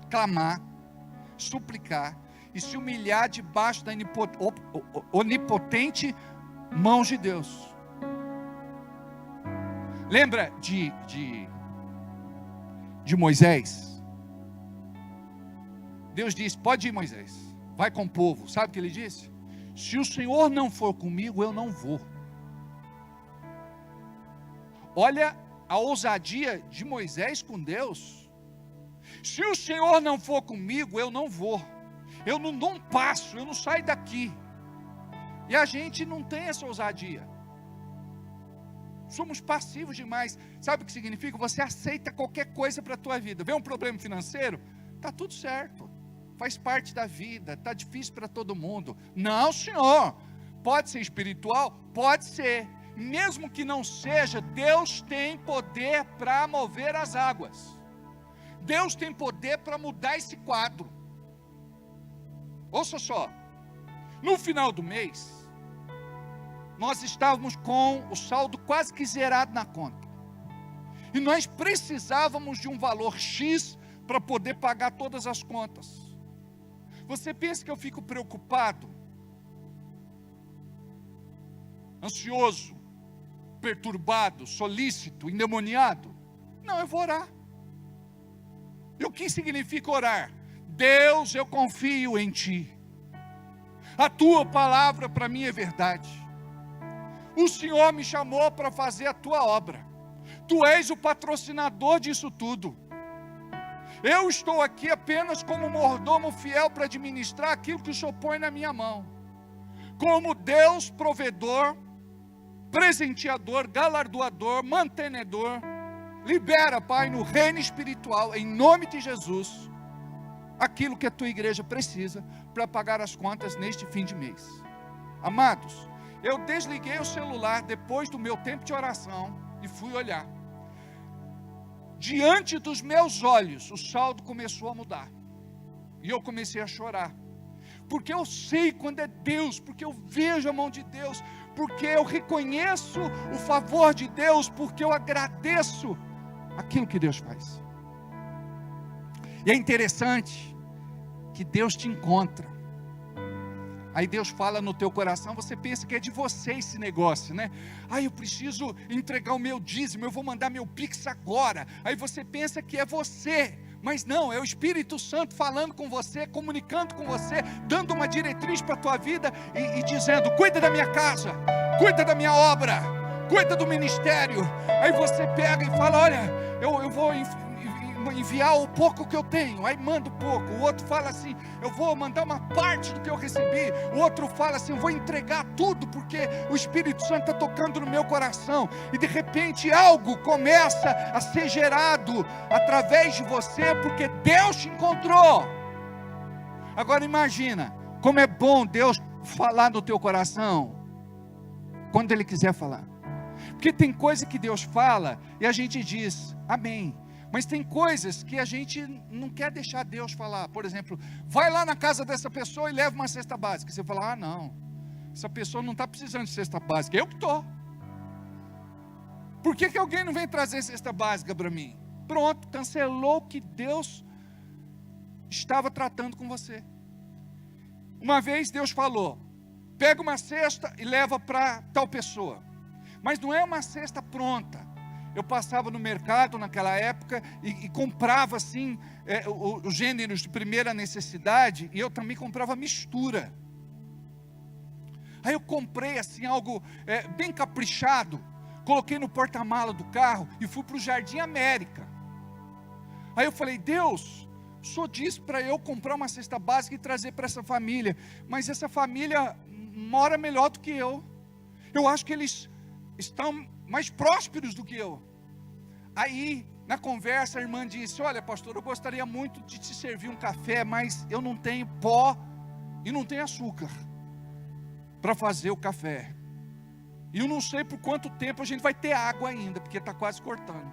clamar, suplicar e se humilhar debaixo da onipotente mãos de Deus. Lembra de Moisés? Deus disse: pode ir, Moisés, vai com o povo. Sabe o que ele disse? Se o Senhor não for comigo, eu não vou. Olha a ousadia de Moisés com Deus. Se o Senhor não for comigo, eu não vou. Eu não dou um passo, eu não saio daqui. E a gente não tem essa ousadia. Somos passivos demais. Sabe o que significa? Você aceita qualquer coisa para a tua vida. Vê um problema financeiro? Está tudo certo. Faz parte da vida. Está difícil para todo mundo. Não, Senhor. Pode ser espiritual? Pode ser. Mesmo que não seja, Deus tem poder para mover as águas. Deus tem poder para mudar esse quadro. Ouça só, no final do mês, nós estávamos com o saldo quase que zerado na conta. E nós precisávamos de um valor X para poder pagar todas as contas. Você pensa que eu fico preocupado, ansioso, perturbado, solícito, endemoniado? Não, eu vou orar. E o que significa orar? Deus, eu confio em Ti. A Tua palavra para mim é verdade. O Senhor me chamou para fazer a Tua obra. Tu és o patrocinador disso tudo. Eu estou aqui apenas como mordomo fiel para administrar aquilo que o Senhor põe na minha mão. Como Deus provedor, presenteador, galardoador, mantenedor. Libera, Pai, no reino espiritual, em nome de Jesus, aquilo que a tua igreja precisa para pagar as contas neste fim de mês. Amados, eu desliguei o celular depois do meu tempo de oração e fui olhar. Diante dos meus olhos, o saldo começou a mudar. E eu comecei a chorar. Porque eu sei quando é Deus, porque eu vejo a mão de Deus, porque eu reconheço o favor de Deus, porque eu agradeço aquilo que Deus faz. E é interessante que Deus te encontra. Aí Deus fala no teu coração, você pensa que é de você esse negócio, né? Eu preciso entregar o meu dízimo, eu vou mandar meu Pix agora. Aí você pensa que é você, mas não, é o Espírito Santo falando com você, comunicando com você, dando uma diretriz para a tua vida e dizendo, cuida da minha casa, cuida da minha obra, cuida do ministério. Aí você pega e fala, olha, eu vou enviar o pouco que eu tenho, aí manda o pouco. O outro fala assim, eu vou mandar uma parte do que eu recebi. O outro fala assim, eu vou entregar tudo, porque o Espírito Santo está tocando no meu coração. E de repente algo começa a ser gerado através de você, porque Deus te encontrou. Agora imagina, como é bom Deus falar no teu coração, quando Ele quiser falar. Porque tem coisa que Deus fala, e a gente diz, amém. Mas tem coisas que a gente não quer deixar Deus falar. Por exemplo, vai lá na casa dessa pessoa e leva uma cesta básica. Você fala, não, essa pessoa não está precisando de cesta básica, eu que estou. Por que alguém não vem trazer cesta básica para mim? Pronto, cancelou o que Deus estava tratando com você. Uma vez Deus falou, pega uma cesta e leva para tal pessoa. Mas não é uma cesta pronta. Eu passava no mercado naquela época e comprava assim os gêneros de primeira necessidade, e eu também comprava mistura. Aí eu comprei assim algo bem caprichado, coloquei no porta-mala do carro e fui para o Jardim América. Aí eu falei, Deus, o Senhor disse para eu comprar uma cesta básica e trazer para essa família, mas essa família mora melhor do que eu. Eu acho que eles estão mais prósperos do que eu. Aí, na conversa, a irmã disse, olha pastor, eu gostaria muito de te servir um café, mas eu não tenho pó e não tenho açúcar para fazer o café. E eu não sei por quanto tempo a gente vai ter água ainda, porque está quase cortando.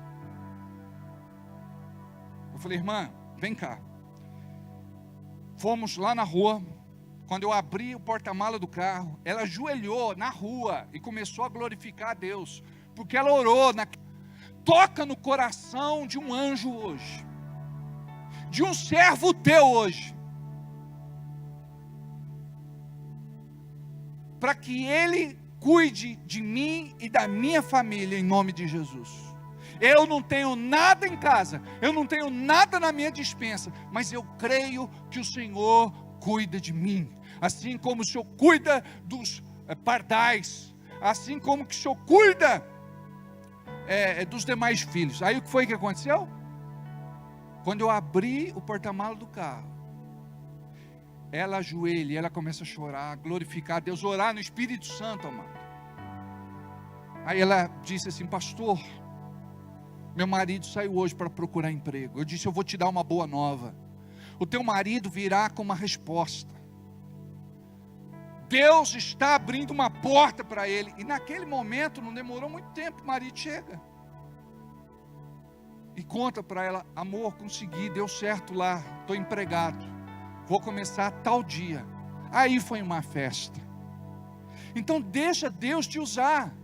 Eu falei, irmã, vem cá. Fomos lá na rua. Quando eu abri o porta-mala do carro, ela ajoelhou na rua e começou a glorificar a Deus, porque ela orou. Toca no coração de um anjo hoje, de um servo teu hoje, para que ele cuide de mim e da minha família, em nome de Jesus. Eu não tenho nada em casa, eu não tenho nada na minha despensa, mas eu creio que o Senhor cuida de mim, assim como o Senhor cuida dos pardais, assim como que o Senhor cuida dos demais filhos. Aí o que foi que aconteceu? Quando eu abri o porta-malas do carro, ela ajoelha, ela começa a chorar, glorificar a Deus, orar no Espírito Santo, amado. Aí ela disse assim, pastor, meu marido saiu hoje para procurar emprego. Eu disse, eu vou te dar uma boa nova. O teu marido virá com uma resposta. Deus está abrindo uma porta para ele. E naquele momento, não demorou muito tempo, o marido chega. e conta para ela: amor, consegui, deu certo lá, estou empregado, vou começar tal dia. Aí foi uma festa. Então deixa Deus te usar.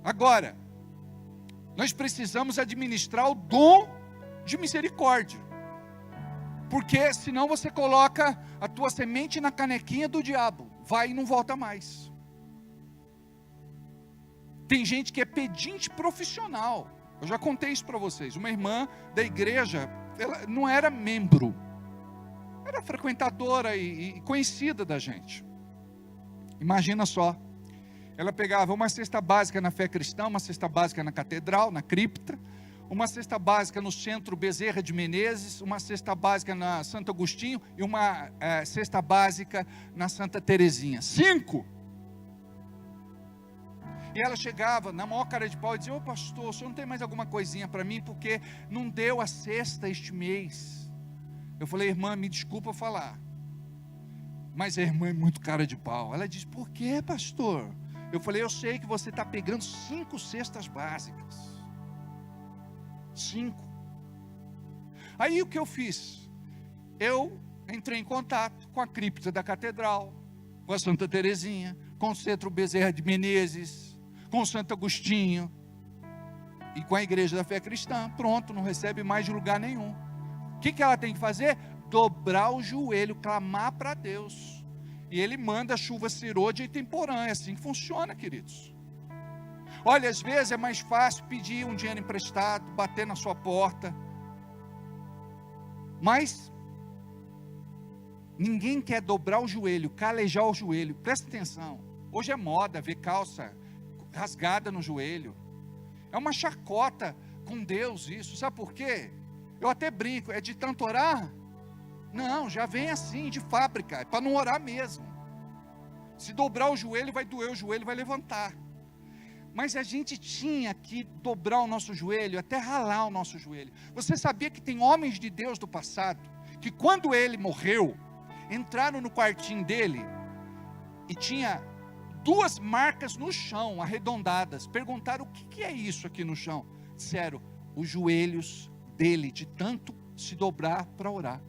Agora, nós precisamos administrar o dom de misericórdia, porque senão você coloca a tua semente na canequinha do diabo, vai e não volta mais. Tem gente que é pedinte profissional. Eu já contei isso para vocês. Uma irmã da igreja, ela não era membro, era frequentadora e conhecida da gente. Imagina só, ela pegava uma cesta básica na Fé Cristã, uma cesta básica na Catedral, na Cripta, uma cesta básica no Centro Bezerra de Menezes, uma cesta básica na Santo Agostinho e uma cesta básica na Santa Terezinha. 5! E ela chegava na maior cara de pau e dizia: ô pastor, o senhor não tem mais alguma coisinha para mim, porque não deu a cesta este mês. Eu falei: irmã, me desculpa falar, mas a irmã é muito cara de pau. Ela disse: por quê, pastor? Eu falei: eu sei que você está pegando 5 cestas básicas. 5. Aí o que eu fiz? Eu entrei em contato com a cripta da Catedral, com a Santa Terezinha, com o Centro Bezerra de Menezes, com o Santo Agostinho e com a Igreja da Fé Cristã. Pronto, não recebe mais de lugar nenhum. O que ela tem que fazer? Dobrar o joelho, clamar para Deus, e Ele manda chuva cirôdia e temporã. É assim que funciona, queridos. Olha, às vezes é mais fácil pedir um dinheiro emprestado, bater na sua porta, mas ninguém quer dobrar o joelho, calejar o joelho. Presta atenção, hoje é moda ver calça rasgada no joelho, é uma chacota com Deus isso. Sabe por quê? Eu até brinco, é de tanto orar? Não, já vem assim, de fábrica, é para não orar mesmo. Se dobrar o joelho, vai doer o joelho, vai levantar. Mas a gente tinha que dobrar o nosso joelho, até ralar o nosso joelho. Você sabia que tem homens de Deus do passado, que quando ele morreu, entraram no quartinho dele, e tinha 2 marcas no chão, arredondadas. Perguntaram: o que é isso aqui no chão? Disseram: os joelhos dele, de tanto se dobrar para orar.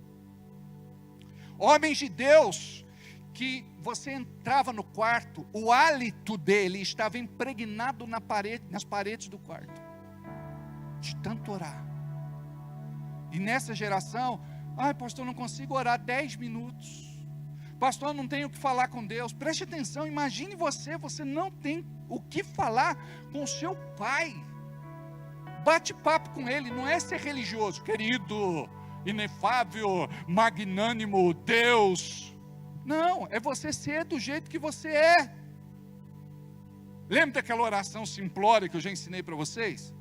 Homens de Deus, que você entrava no quarto, o hálito dele estava impregnado nas paredes do quarto, de tanto orar. E nessa geração: ai pastor, não consigo orar 10 minutos. Pastor, não tenho o que falar com Deus. Preste atenção, imagine você não tem o que falar com o seu pai. Bate papo com ele, não é ser religioso, querido, inefável, magnânimo Deus. Não, é você ser do jeito que você é. Lembra daquela oração simplória que eu já ensinei para vocês?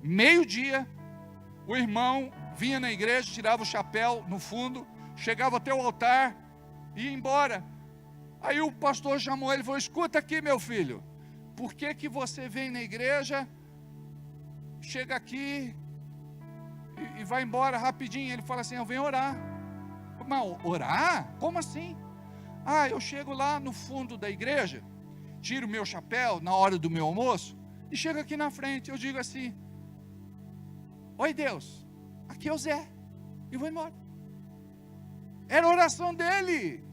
Meio-dia, o irmão vinha na igreja, tirava o chapéu no fundo, chegava até o altar e ia embora. Aí o pastor chamou ele e falou: escuta aqui, meu filho, por que você vem na igreja, chega aqui e vai embora rapidinho? Ele fala assim: eu venho orar. Mas orar? Como assim? Ah, eu chego lá no fundo da igreja, tiro o meu chapéu na hora do meu almoço e chego aqui na frente, eu digo assim: oi Deus, aqui é o Zé, e vou embora. Era a oração dele.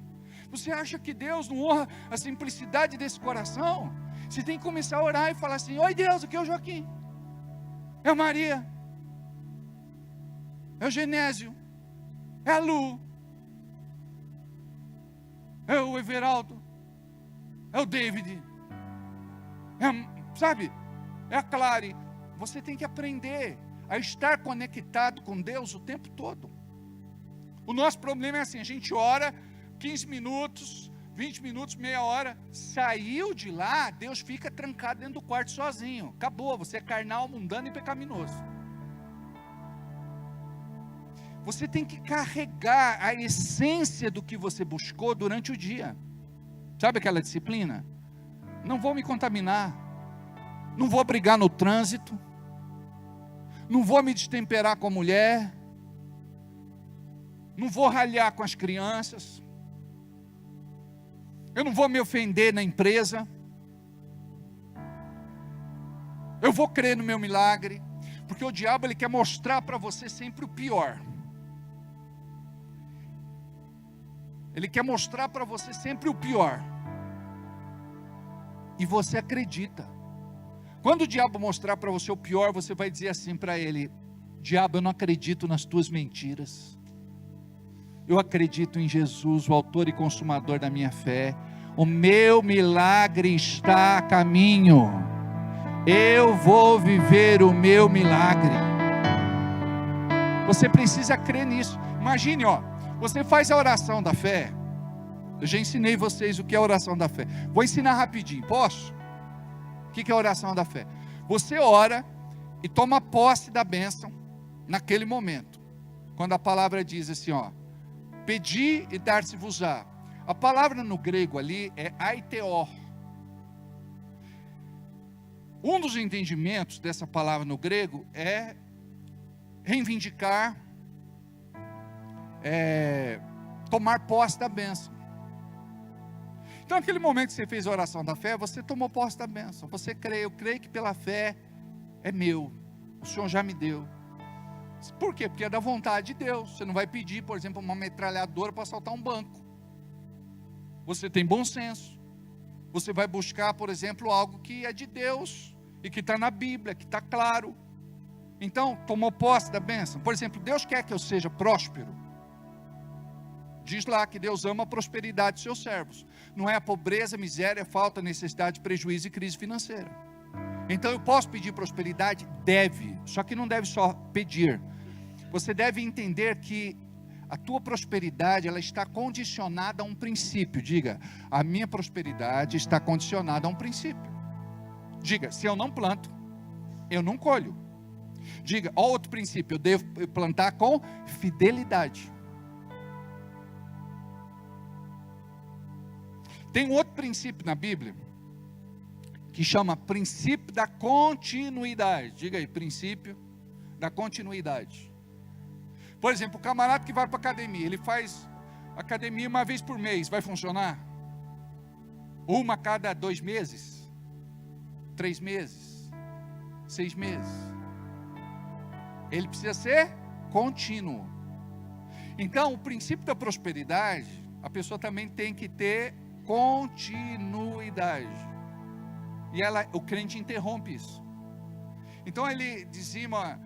Você acha que Deus não honra a simplicidade desse coração? Você tem que começar a orar e falar assim: oi Deus, aqui é o Joaquim, é a Maria, é o Genésio, é a Lu, é o Everaldo, é o David, sabe, é a Clary. Você tem que aprender a estar conectado com Deus o tempo todo. O nosso problema é assim: a gente ora 15 minutos, 20 minutos, meia hora, saiu de lá, Deus fica trancado dentro do quarto sozinho. Acabou, você é carnal, mundano e pecaminoso. Você tem que carregar a essência do que você buscou durante o dia. Sabe aquela disciplina? Não vou me contaminar, não vou brigar no trânsito, não vou me destemperar com a mulher, não vou ralhar com as crianças, eu não vou me ofender na empresa, Eu vou crer no meu milagre. Porque o diabo, ele quer mostrar para você sempre o pior. Ele quer mostrar para você sempre o pior. E você acredita. Quando o diabo mostrar para você o pior, você vai dizer assim para ele: diabo, eu não acredito nas tuas mentiras. Eu acredito em Jesus, o autor e consumador da minha fé. O meu milagre está a caminho. Eu vou viver o meu milagre. Você precisa crer nisso. Imagine, você faz a oração da fé. Eu já ensinei vocês o que é a oração da fé. Vou ensinar rapidinho, posso? O que é a oração da fé? Você ora e toma posse da bênção naquele momento. Quando a palavra diz assim, pedi e dar-se-vos-á. A palavra no grego ali é aiteó. Um dos entendimentos dessa palavra no grego é reivindicar, tomar posse da bênção. Então, naquele momento que você fez a oração da fé, você tomou posse da bênção. Você crê, eu creio que pela fé é meu. O Senhor já me deu. Por quê? Porque é da vontade de Deus. Você não vai pedir, por exemplo, uma metralhadora para assaltar um banco. Você tem bom senso. Você vai buscar, por exemplo, algo que é de Deus e que está na Bíblia, que está claro. Então, tomou posse da bênção. Por exemplo, Deus quer que eu seja próspero. Diz lá que Deus ama a prosperidade dos seus servos. Não é a pobreza, miséria, falta, necessidade, prejuízo e crise financeira. Então eu posso pedir prosperidade? Deve. Só que não deve só pedir. Você deve entender que a tua prosperidade, ela está condicionada a um princípio. Diga, a minha prosperidade está condicionada a um princípio. Diga, se eu não planto, eu não colho. Diga, ó, outro princípio, eu devo plantar com fidelidade. Tem outro princípio na Bíblia, que chama princípio da continuidade. Diga aí, princípio da continuidade. Por exemplo, o camarada que vai para a academia, ele faz academia uma vez por mês, vai funcionar? Uma a cada 2 meses? 3 meses? 6 meses? Ele precisa ser contínuo. Então, o princípio da prosperidade, a pessoa também tem que ter continuidade. E o crente interrompe isso. Então ele dizima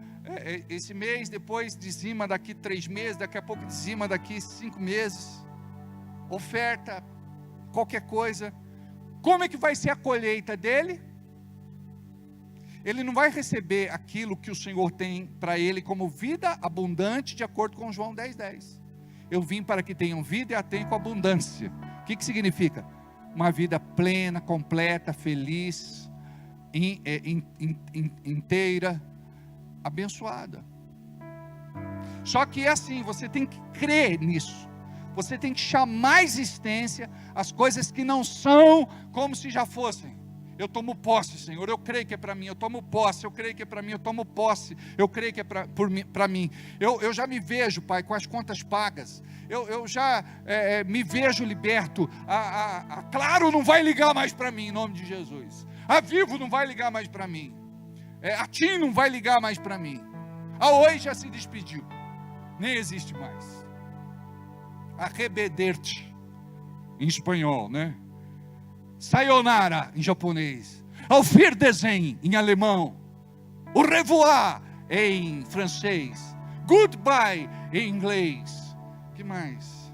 esse mês, depois dizima daqui 3 meses, daqui a pouco dizima daqui 5 meses. Oferta, qualquer coisa. Como é que vai ser a colheita dele? Ele não vai receber aquilo que o Senhor tem para ele como vida abundante, de acordo com João 10:10. Eu vim para que tenham vida e a tenham com abundância. O que significa? Uma vida plena, completa, feliz, inteira, abençoada. Só que é assim, você tem que crer nisso. Você tem que chamar à existência as coisas que não são como se já fossem. Eu tomo posse, Senhor, eu creio que é para mim, eu tomo posse, eu creio que é para mim, eu tomo posse, eu creio que é para mim. Eu já me vejo, Pai, com as contas pagas. Eu já me vejo liberto. A Claro não vai ligar mais para mim, em nome de Jesus. A Vivo não vai ligar mais para mim. A TIM não vai ligar mais para mim. A Oi já se despediu. Nem existe mais. Arrebeder-te, em espanhol, né? Sayonara, em japonês. Auf Wiedersehen, em alemão. Au revoir, em francês. Goodbye, em inglês. Que mais?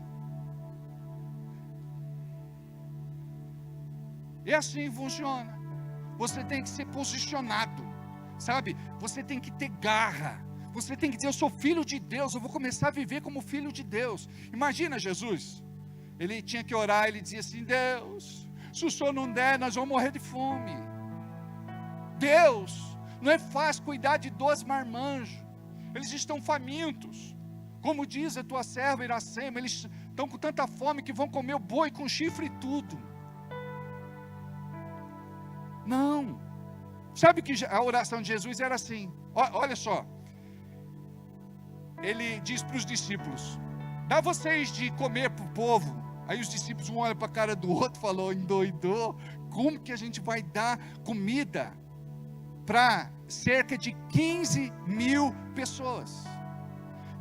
E assim funciona. Você tem que ser posicionado, sabe? Você tem que ter garra. Você tem que dizer, eu sou filho de Deus, eu vou começar a viver como filho de Deus. Imagina Jesus, ele tinha que orar, ele dizia assim, Deus, se o Senhor não der, nós vamos morrer de fome. Deus, não é fácil cuidar de 2 marmanjos, eles estão famintos. Como diz a tua serva Iracema, eles estão com tanta fome que vão comer o boi com chifre e tudo. Não. Sabe que a oração de Jesus era assim, olha só. Ele diz para os discípulos, dá vocês de comer para o povo. Aí os discípulos um olham para a cara do outro e falam, endoidou, como que a gente vai dar comida para cerca de 15 mil pessoas.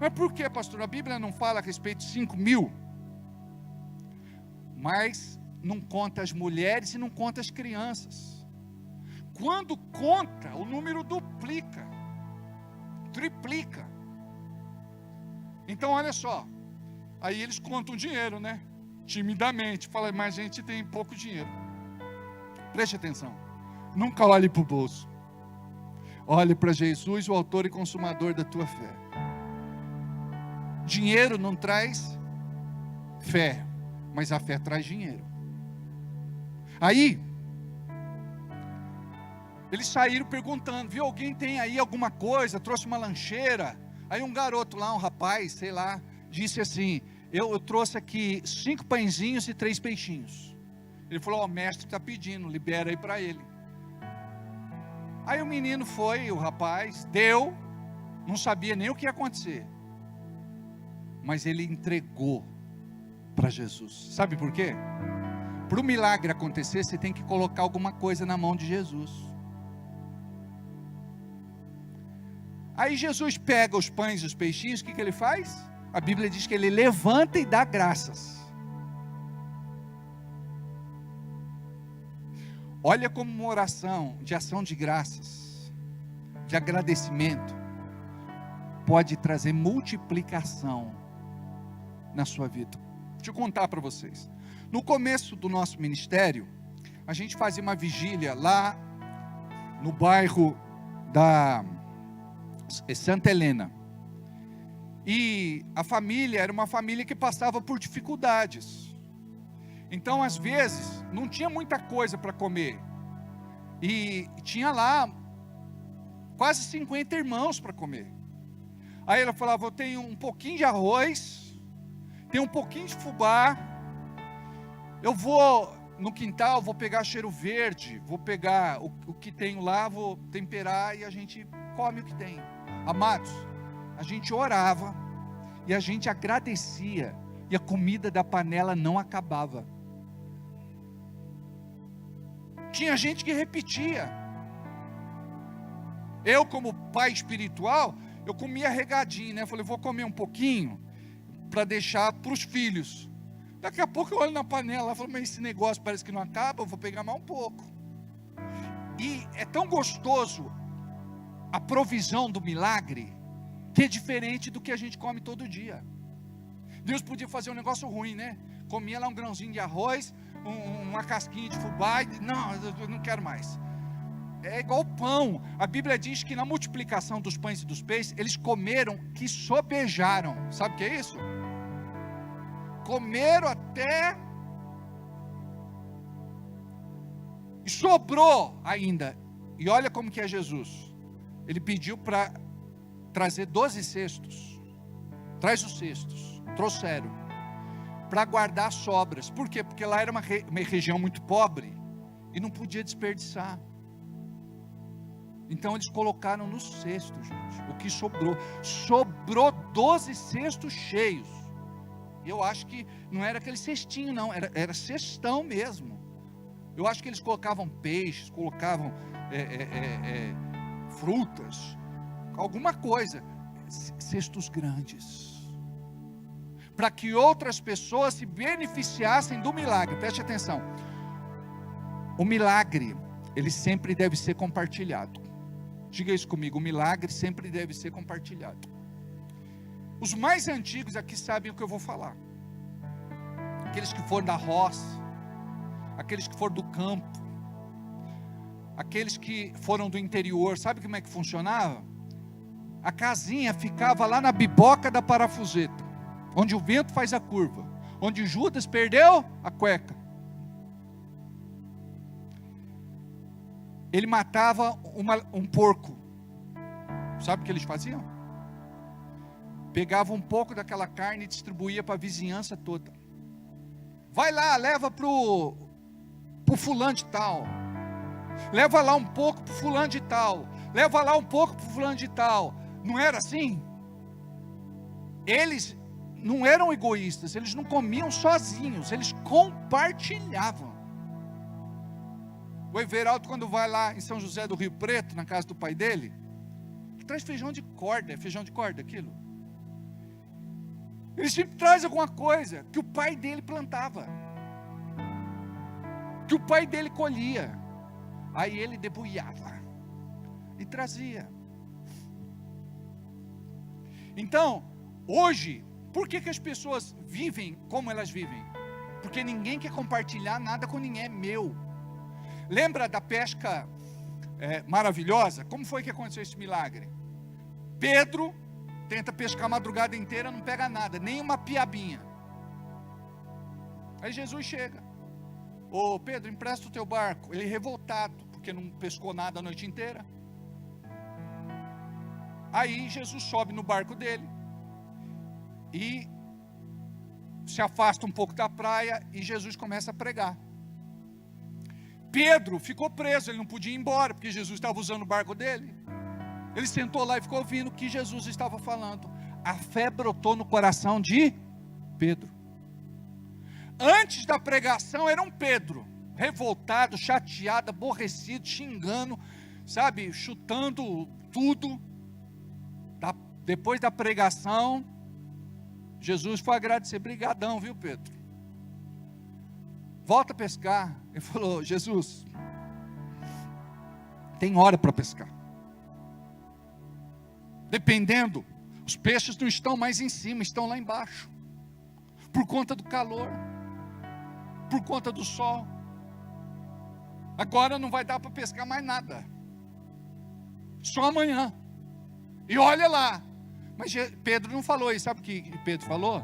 Mas por que, pastor? A Bíblia não fala a respeito de 5 mil? Mas não conta as mulheres e não conta as crianças. Quando conta, o número duplica, triplica. Então olha só, aí eles contam dinheiro, né? Timidamente, fala, mas a gente tem pouco dinheiro. Preste atenção, nunca olhe para o bolso. Olhe para Jesus, o autor e consumador da tua fé. Dinheiro não traz fé, mas a fé traz dinheiro. Aí, eles saíram perguntando, viu, alguém tem aí alguma coisa, trouxe uma lancheira? Aí um garoto lá, um rapaz, sei lá, disse assim, eu trouxe aqui 5 pãezinhos e 3 peixinhos. Ele falou, o mestre está pedindo, libera aí para ele. Aí o menino foi, o rapaz, deu, não sabia nem o que ia acontecer. Mas ele entregou para Jesus. Sabe por quê? Para o milagre acontecer, você tem que colocar alguma coisa na mão de Jesus. Aí Jesus pega os pães e os peixinhos, o que ele faz? A Bíblia diz que ele levanta e dá graças. Olha como uma oração de ação de graças, de agradecimento, pode trazer multiplicação na sua vida. Deixa eu contar para vocês. No começo do nosso ministério, a gente fazia uma vigília lá no bairro da Santa Helena. E a família era uma família que passava por dificuldades. Então, às vezes, não tinha muita coisa para comer. E tinha lá quase 50 irmãos para comer. Aí ela falava, eu tenho um pouquinho de arroz, tenho um pouquinho de fubá, eu vou no quintal, vou pegar cheiro verde, vou pegar o que tenho lá, vou temperar e a gente come o que tem. Amados, a gente orava e a gente agradecia e a comida da panela não acabava. Tinha gente que repetia. Eu, como pai espiritual, eu comia regadinho, né? Eu falei, vou comer um pouquinho para deixar para os filhos. Daqui a pouco eu olho na panela e falo, mas esse negócio parece que não acaba, eu vou pegar mais um pouco. E é tão gostoso a provisão do milagre, que é diferente do que a gente come todo dia. Deus podia fazer um negócio ruim, né? Comia lá um grãozinho de arroz, uma casquinha de fubá, e não, eu não quero mais. É igual pão. A Bíblia diz que na multiplicação dos pães e dos peixes, eles comeram que sobejaram. Sabe o que é isso? Comeram até e sobrou ainda. E olha como que é Jesus. Ele pediu para trazer 12 cestos. Traz os cestos. Trouxeram. Para guardar sobras. Por quê? Porque lá era uma região muito pobre. E não podia desperdiçar. Então eles colocaram no cesto, gente. O que sobrou. Sobrou 12 cestos cheios. Eu acho que não era aquele cestinho não. Era cestão mesmo. Eu acho que eles colocavam peixes. Colocavam frutas. Alguma coisa. Cestos grandes. Para que outras pessoas se beneficiassem do milagre. Preste atenção. O milagre, ele sempre deve ser compartilhado. Diga isso comigo, o milagre sempre deve ser compartilhado. Os mais antigos aqui sabem o que eu vou falar. Aqueles que foram da roça, aqueles que foram do campo, aqueles que foram do interior, sabe como é que funcionava? A casinha ficava lá na biboca da parafuseta, onde o vento faz a curva, onde Judas perdeu a cueca. Ele matava um porco. Sabe o que eles faziam? Pegavam um pouco daquela carne e distribuía para a vizinhança toda. Vai lá, leva pro fulano de tal. Leva lá um pouco pro fulano de tal. Leva lá um pouco pro fulano de tal. Não era assim? Eles não eram egoístas, eles não comiam sozinhos, eles compartilhavam. O Everaldo, quando vai lá em São José do Rio Preto, na casa do pai dele, ele traz feijão de corda. É feijão de corda aquilo? Ele sempre traz alguma coisa que o pai dele plantava, que o pai dele colhia. Aí ele debulhava e trazia. Então, hoje, por que as pessoas vivem como elas vivem? Porque ninguém quer compartilhar nada com ninguém, é meu. Lembra da pesca maravilhosa? Como foi que aconteceu esse milagre? Pedro tenta pescar a madrugada inteira, não pega nada, nem uma piabinha. Aí Jesus chega. Ô Pedro, empresta o teu barco. Ele revoltado, porque não pescou nada a noite inteira. Aí Jesus sobe no barco dele e se afasta um pouco da praia e Jesus começa a pregar. Pedro ficou preso, ele não podia ir embora, porque Jesus estava usando o barco dele. Ele sentou lá e ficou ouvindo o que Jesus estava falando. A fé brotou no coração de Pedro. Antes da pregação era um Pedro, revoltado, chateado, aborrecido, xingando, sabe, chutando tudo. Depois da pregação, Jesus foi agradecer. Brigadão, viu, Pedro? Volta a pescar. Ele falou: Jesus, tem hora para pescar. Dependendo, os peixes não estão mais em cima, estão lá embaixo. Por conta do calor, por conta do sol. Agora não vai dar para pescar mais nada. Só amanhã. E olha lá. Mas Pedro não falou isso. Sabe o que Pedro falou?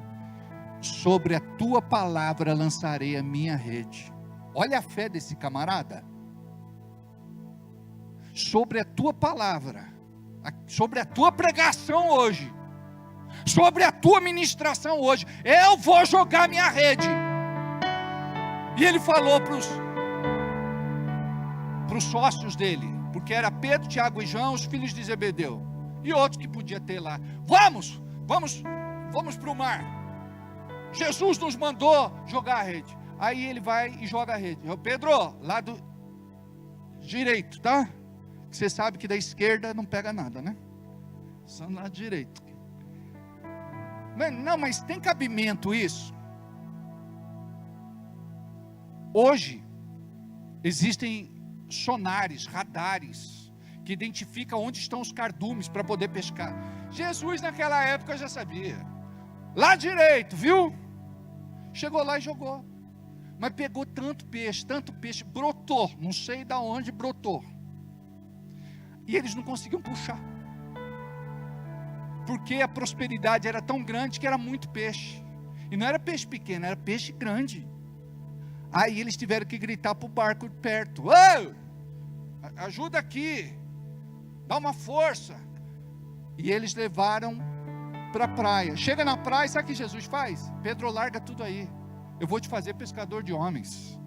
Sobre a tua palavra lançarei a minha rede. Olha a fé desse camarada. Sobre a tua palavra, sobre a tua pregação hoje, sobre a tua ministração hoje, eu vou jogar minha rede. E ele falou para os sócios dele, porque era Pedro, Tiago e João, os filhos de Zebedeu, e outros que podia ter lá: vamos para o mar. Jesus nos mandou jogar a rede. Aí ele vai e joga a rede. Pedro, lado direito, tá? Você sabe que da esquerda não pega nada, né? Só no lado direito. Não, mas tem cabimento isso? Hoje existem sonares, radares, que identificam onde estão os cardumes para poder pescar. Jesus naquela época já sabia. Lá direito, viu? Chegou lá e jogou. Mas pegou tanto peixe, brotou. Não sei de onde brotou. E eles não conseguiam puxar. Porque a prosperidade era tão grande que era muito peixe. E não era peixe pequeno, era peixe grande. Aí eles tiveram que gritar para o barco perto: ô, ajuda aqui, dá uma força. E eles levaram para a praia. Chega na praia, sabe o que Jesus faz? Pedro, larga tudo aí, eu vou te fazer pescador de homens.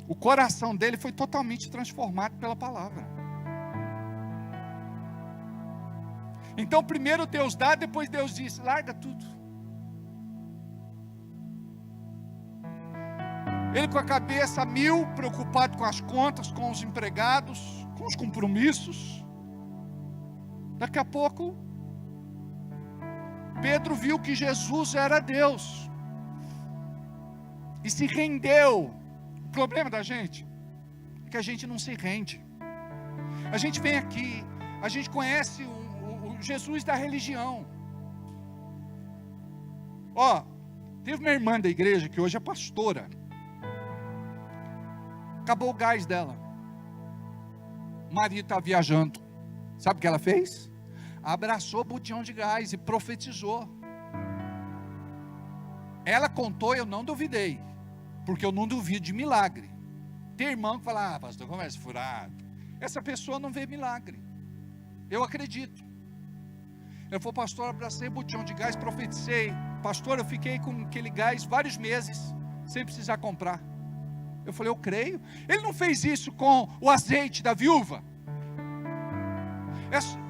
O coração dele foi totalmente transformado pela palavra. Então primeiro Deus dá, depois Deus diz: larga tudo. Ele com a cabeça a mil, preocupado com as contas, com os empregados, com os compromissos. Daqui a pouco Pedro viu que Jesus era Deus e se rendeu. O problema da gente é que a gente não se rende. A gente vem aqui, a gente conhece o Jesus da religião. Teve uma irmã da igreja que hoje é pastora. Acabou o gás dela. O marido está viajando. Sabe o que ela fez? Abraçou o botijão de gás e profetizou. Ela contou, eu não duvidei, porque eu não duvido de milagre. Tem irmão que fala: pastor, conversa furada. Essa pessoa não vê milagre. Eu acredito. Ela falou: pastor, abracei o botijão de gás, profetizei. Pastor, eu fiquei com aquele gás vários meses, sem precisar comprar. Eu falei: eu creio. Ele não fez isso com o azeite da viúva.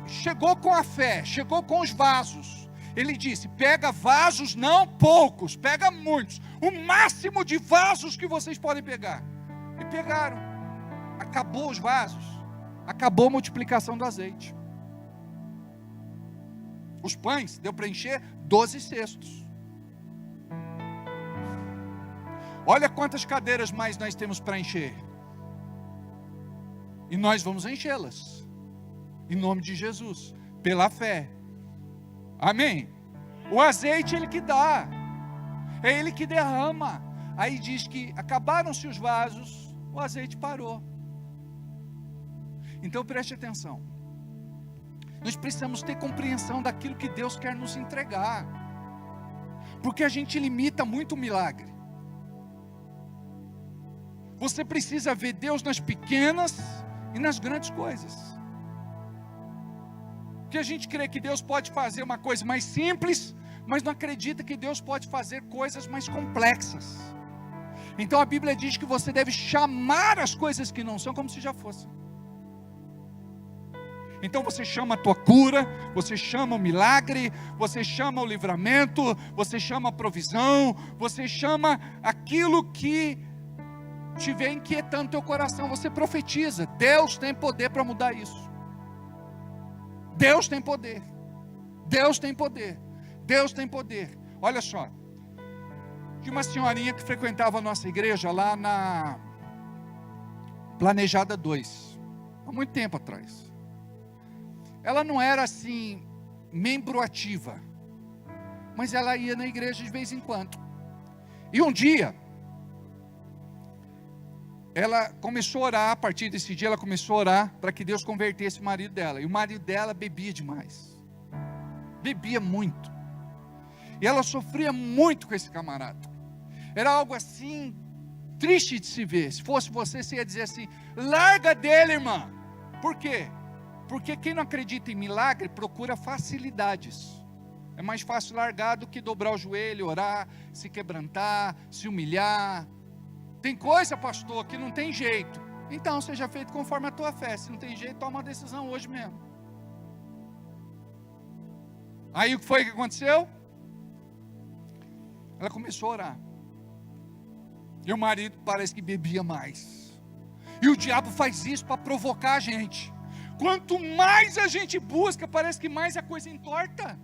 Chegou com a fé, chegou com os vasos. Ele disse: pega vasos, não poucos, pega muitos. O máximo de vasos que vocês podem pegar. E pegaram. Acabou os vasos. Acabou a multiplicação do azeite. Os pães, deu para encher 12 cestos. Olha quantas cadeiras mais nós temos para encher. E nós vamos enchê-las. Em nome de Jesus. Pela fé. Amém? O azeite é Ele que dá. É Ele que derrama. Aí diz que acabaram-se os vasos, o azeite parou. Então preste atenção. Nós precisamos ter compreensão daquilo que Deus quer nos entregar. Porque a gente limita muito o milagre. Você precisa ver Deus nas pequenas e nas grandes coisas. Porque a gente crê que Deus pode fazer uma coisa mais simples, mas não acredita que Deus pode fazer coisas mais complexas. Então a Bíblia diz que você deve chamar as coisas que não são como se já fossem. Então você chama a tua cura, você chama o milagre, você chama o livramento, você chama a provisão, você chama aquilo que estiver inquietando teu coração, você profetiza. Deus tem poder para mudar isso. Deus tem poder. Deus tem poder. Deus tem poder. Olha só. Tinha uma senhorinha que frequentava a nossa igreja lá na Planejada 2. Há muito tempo atrás. Ela não era assim, membro ativa. Mas ela ia na igreja de vez em quando. E um dia, ela começou a orar, a partir desse dia ela começou a orar para que Deus convertesse o marido dela. E o marido dela bebia demais. Bebia muito. E ela sofria muito com esse camarada. Era algo assim, triste de se ver. Se fosse você ia dizer assim, larga dele, irmã. Por quê? Porque quem não acredita em milagre, procura facilidades. É mais fácil largar do que dobrar o joelho, orar, se quebrantar, se humilhar. Tem coisa, pastor, que não tem jeito. Então, seja feito conforme a tua fé. Se não tem jeito, toma uma decisão hoje mesmo. Aí o que foi que aconteceu? Ela começou a orar. E o marido parece que bebia mais. E o diabo faz isso para provocar a gente. Quanto mais a gente busca, parece que mais a coisa entorta.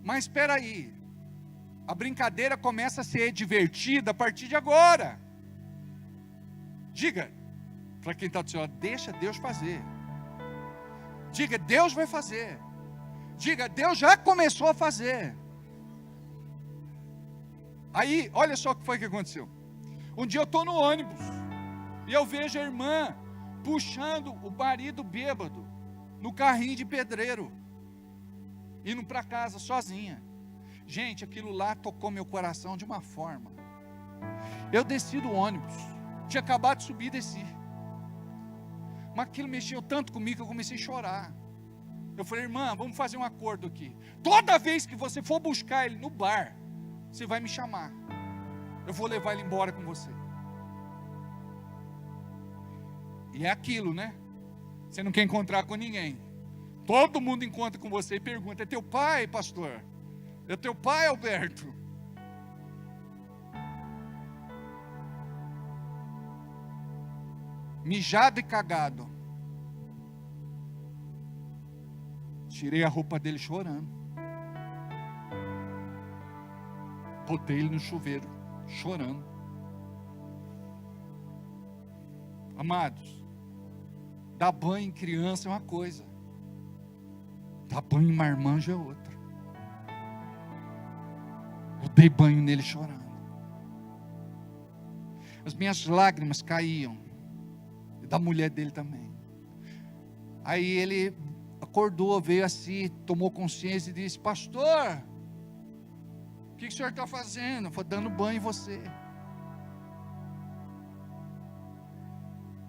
Mas espera aí. A brincadeira começa a ser divertida a partir de agora. Diga para quem está do seu lado, deixa Deus fazer. Diga, Deus vai fazer. Diga, Deus já começou a fazer. Aí, olha só o que foi que aconteceu. Um dia eu estou no ônibus e eu vejo a irmã puxando o marido bêbado no carrinho de pedreiro, indo para casa sozinha. Gente, aquilo lá tocou meu coração de uma forma. Eu desci do ônibus, tinha acabado de subir e desci. Mas aquilo mexeu tanto comigo que eu comecei a chorar. Eu falei, irmã, vamos fazer um acordo aqui. Toda vez que você for buscar ele no bar, você vai me chamar. Eu vou levar ele embora com você. E é aquilo, né? Você não quer encontrar com ninguém. Todo mundo encontra com você e pergunta, é teu pai, pastor? É teu pai, Alberto? Mijado e cagado. Tirei a roupa dele chorando. Botei ele no chuveiro, chorando. Amados, dar banho em criança é uma coisa, dar banho em marmanjo é outra. Eu dei banho nele chorando. As minhas lágrimas caíam, e da mulher dele também. Aí ele acordou, veio assim, tomou consciência e disse, pastor, o que o senhor está fazendo? Eu falei, dando banho em você.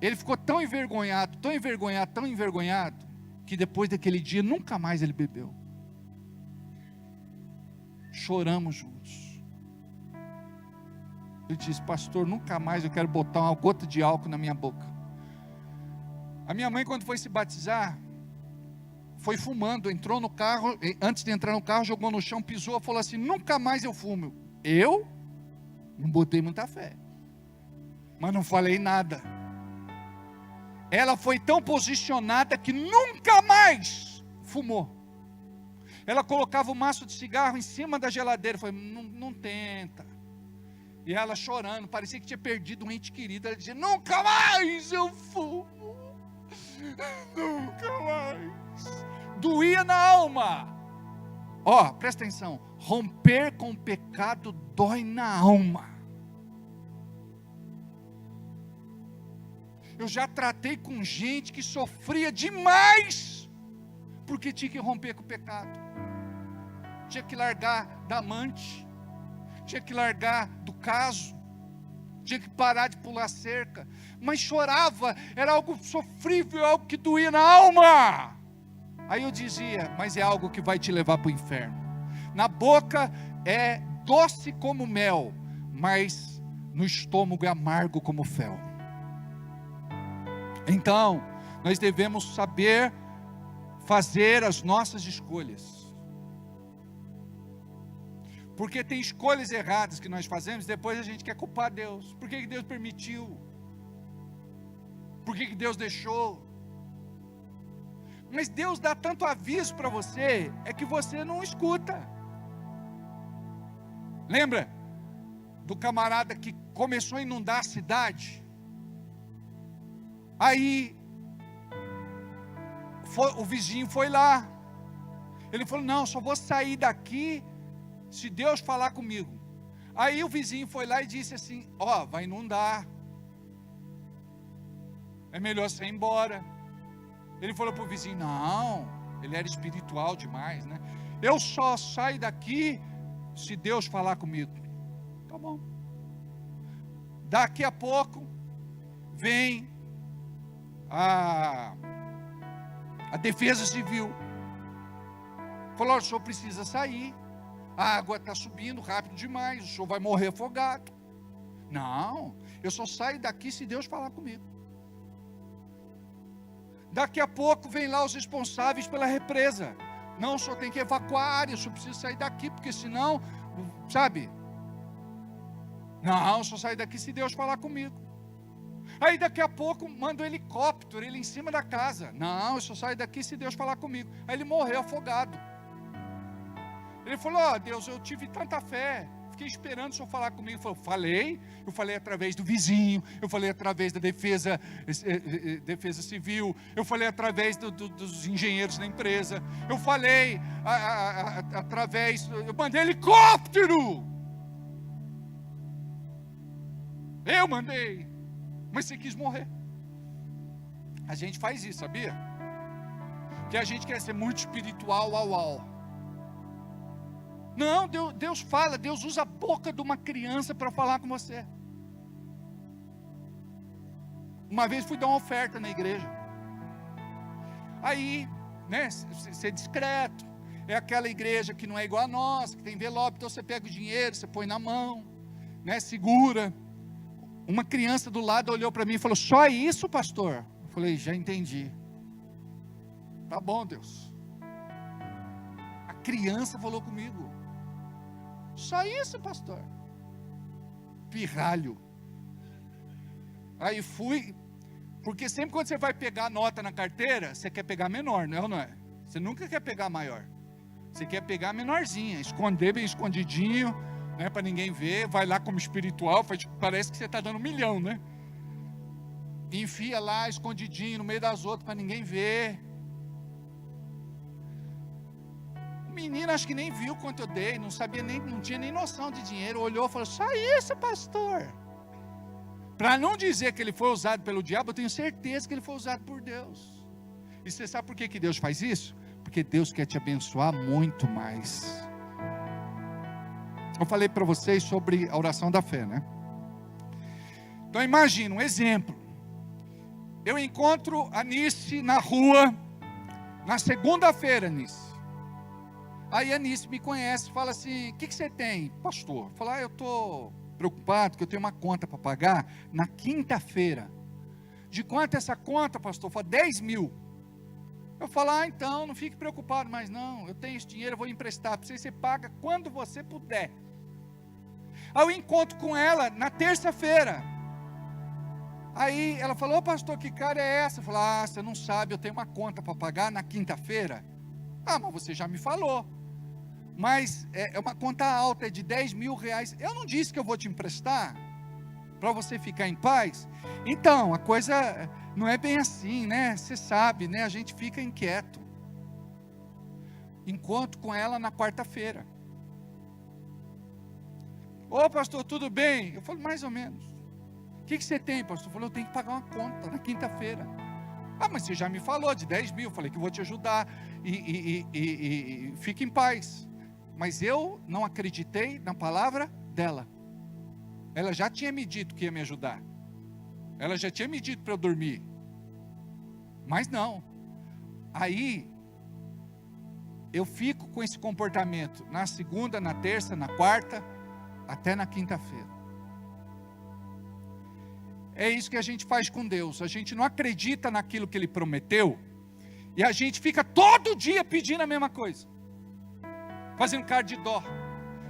Ele ficou tão envergonhado, tão envergonhado, tão envergonhado, que depois daquele dia, nunca mais ele bebeu. Choramos juntos. Ele disse, pastor, nunca mais eu quero botar uma gota de álcool na minha boca. A minha mãe, quando foi se batizar, foi fumando, entrou no carro, antes de entrar no carro, jogou no chão, pisou, falou assim, nunca mais eu fumo. Eu não botei muita fé. mas não falei nada. Ela foi tão posicionada que nunca mais fumou. Ela colocava o maço de cigarro em cima da geladeira. Falei, não tenta. E ela chorando, parecia que tinha perdido um ente querido. Ela dizia, nunca mais eu fumo. Nunca mais. Doía na alma. Ó, presta atenção. Romper com o pecado dói na alma. Eu já tratei com gente que sofria demais, porque tinha que romper com o pecado. Tinha que largar da amante, tinha que largar do caso, tinha que parar de pular cerca, mas chorava, era algo sofrível, algo que doía na alma. Aí eu dizia, mas é algo que vai te levar para o inferno. Na boca é doce como mel, mas no estômago é amargo como fel. Então, nós devemos saber fazer as nossas escolhas. Porque tem escolhas erradas que nós fazemos, depois a gente quer culpar Deus. Por que Deus permitiu? Por que Deus deixou? Mas Deus dá tanto aviso para você, é que você não escuta. Lembra do camarada que começou a inundar a cidade? Aí, o vizinho foi lá. Ele falou, não, só vou sair daqui se Deus falar comigo. Aí o vizinho foi lá e disse assim, ó, vai inundar. É melhor você ir embora. Ele falou para o vizinho, não, ele era espiritual demais, né? Eu só saio daqui se Deus falar comigo. Tá bom. Daqui a pouco, vem a defesa civil. Falou, o senhor precisa sair. A água está subindo rápido demais, o senhor vai morrer afogado. Não, eu só saio daqui se Deus falar comigo. Daqui a pouco vem lá os responsáveis pela represa. Não, o senhor tem que evacuar a área, o senhor precisa sair daqui, porque senão, sabe? Não, eu só saio daqui se Deus falar comigo. Aí daqui a pouco manda um helicóptero, ele em cima da casa. Não, eu só saio daqui se Deus falar comigo. Aí ele morreu afogado. Ele falou, ó, Deus, eu tive tanta fé, fiquei esperando o senhor falar comigo. Eu falei através do vizinho, eu falei através da defesa civil, eu falei através dos engenheiros da empresa, eu falei através, eu mandei helicóptero. Eu mandei, mas você quis morrer. A gente faz isso, sabia? Que a gente quer ser muito espiritual, Não, Deus fala, Deus usa a boca de uma criança para falar com você. Uma vez fui dar uma oferta na igreja. Aí, né, ser discreto. É aquela igreja que não é igual a nossa, que tem envelope, então você pega o dinheiro, você põe na mão, né, segura. Uma criança do lado olhou para mim e falou, só isso, pastor? Eu falei, já entendi. Tá bom, Deus. A criança falou comigo. Só isso, pastor? Pirralho. Aí fui, porque sempre quando você vai pegar a nota na carteira, você quer pegar menor, não é ou não é? Você nunca quer pegar maior. Você quer pegar a menorzinha, esconder bem escondidinho, né, para ninguém ver. Vai lá como espiritual, parece que você está dando 1 milhão, né? Enfia lá escondidinho no meio das outras para ninguém ver. O menino acho que nem viu quanto eu dei, não tinha nem noção de dinheiro. Olhou e falou, só isso, pastor? Para não dizer que ele foi usado pelo diabo, eu tenho certeza que ele foi usado por Deus. E você sabe por que Deus faz isso? Porque Deus quer te abençoar muito mais. Eu falei para vocês sobre a oração da fé, né? Então imagina, um exemplo. Eu encontro a Nice na rua, na segunda-feira, Nice. Aí a Nice me conhece, fala assim, o que você tem, pastor? Eu falo, eu estou preocupado, que eu tenho uma conta para pagar na quinta-feira. De quanto é essa conta, pastor? Eu falo, 10 mil. Eu falo, então, não fique preocupado mais não, eu tenho esse dinheiro, eu vou emprestar para você paga quando você puder. Aí eu encontro com ela na terça-feira. Aí ela falou: ô pastor, que cara é essa? Eu falei: ah, você não sabe, eu tenho uma conta para pagar na quinta-feira. Ah, mas você já me falou. Mas é uma conta alta, é de 10 mil reais. Eu não disse que eu vou te emprestar para você ficar em paz? Então, a coisa não é bem assim, né? Você sabe, né? A gente fica inquieto. Encontro com ela na quarta-feira. Ô pastor, tudo bem? Eu falei: mais ou menos. O que você tem, pastor? Eu falei: eu tenho que pagar uma conta na quinta-feira. Ah, mas você já me falou de 10 mil. Eu falei que eu vou te ajudar e fique em paz. Mas eu não acreditei na palavra dela. Ela já tinha me dito que ia me ajudar. Ela já tinha me dito para eu dormir. Mas não. Aí eu fico com esse comportamento na segunda, na terça, na quarta, até na quinta-feira. É isso que a gente faz com Deus. A gente não acredita naquilo que Ele prometeu, e a gente fica todo dia pedindo a mesma coisa, fazendo cara de dó,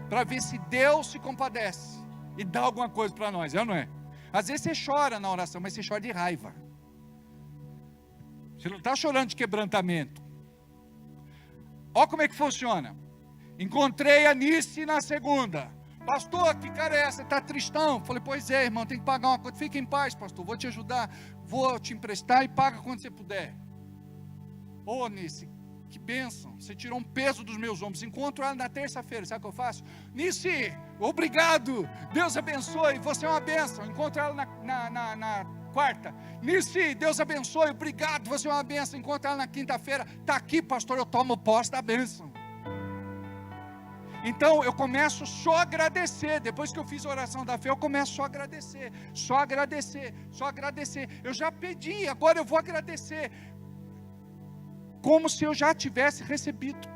para ver se Deus se compadece e dá alguma coisa para nós, é ou não é? Às vezes você chora na oração, mas você chora de raiva. Você não está chorando de quebrantamento. Olha como é que funciona. Encontrei a Nice na segunda. Pastor, que cara é essa? Está tristão? Falei: pois é, irmão, tem que pagar uma coisa. Fica em paz, pastor, vou te ajudar, vou te emprestar e paga quando você puder. Ô Nice, que bênção, você tirou um peso dos meus ombros. Encontro ela na terça-feira, sabe o que eu faço? Nice, obrigado, Deus abençoe, você é uma bênção. Encontro ela na quarta. Nice, Deus abençoe, obrigado, você é uma bênção. Encontro ela na quinta-feira. Está aqui, pastor, eu tomo posse da bênção. Então eu começo só a agradecer. Depois que eu fiz a oração da fé, eu começo só a agradecer, só agradecer, só agradecer. Eu já pedi, agora eu vou agradecer, como se eu já tivesse recebido.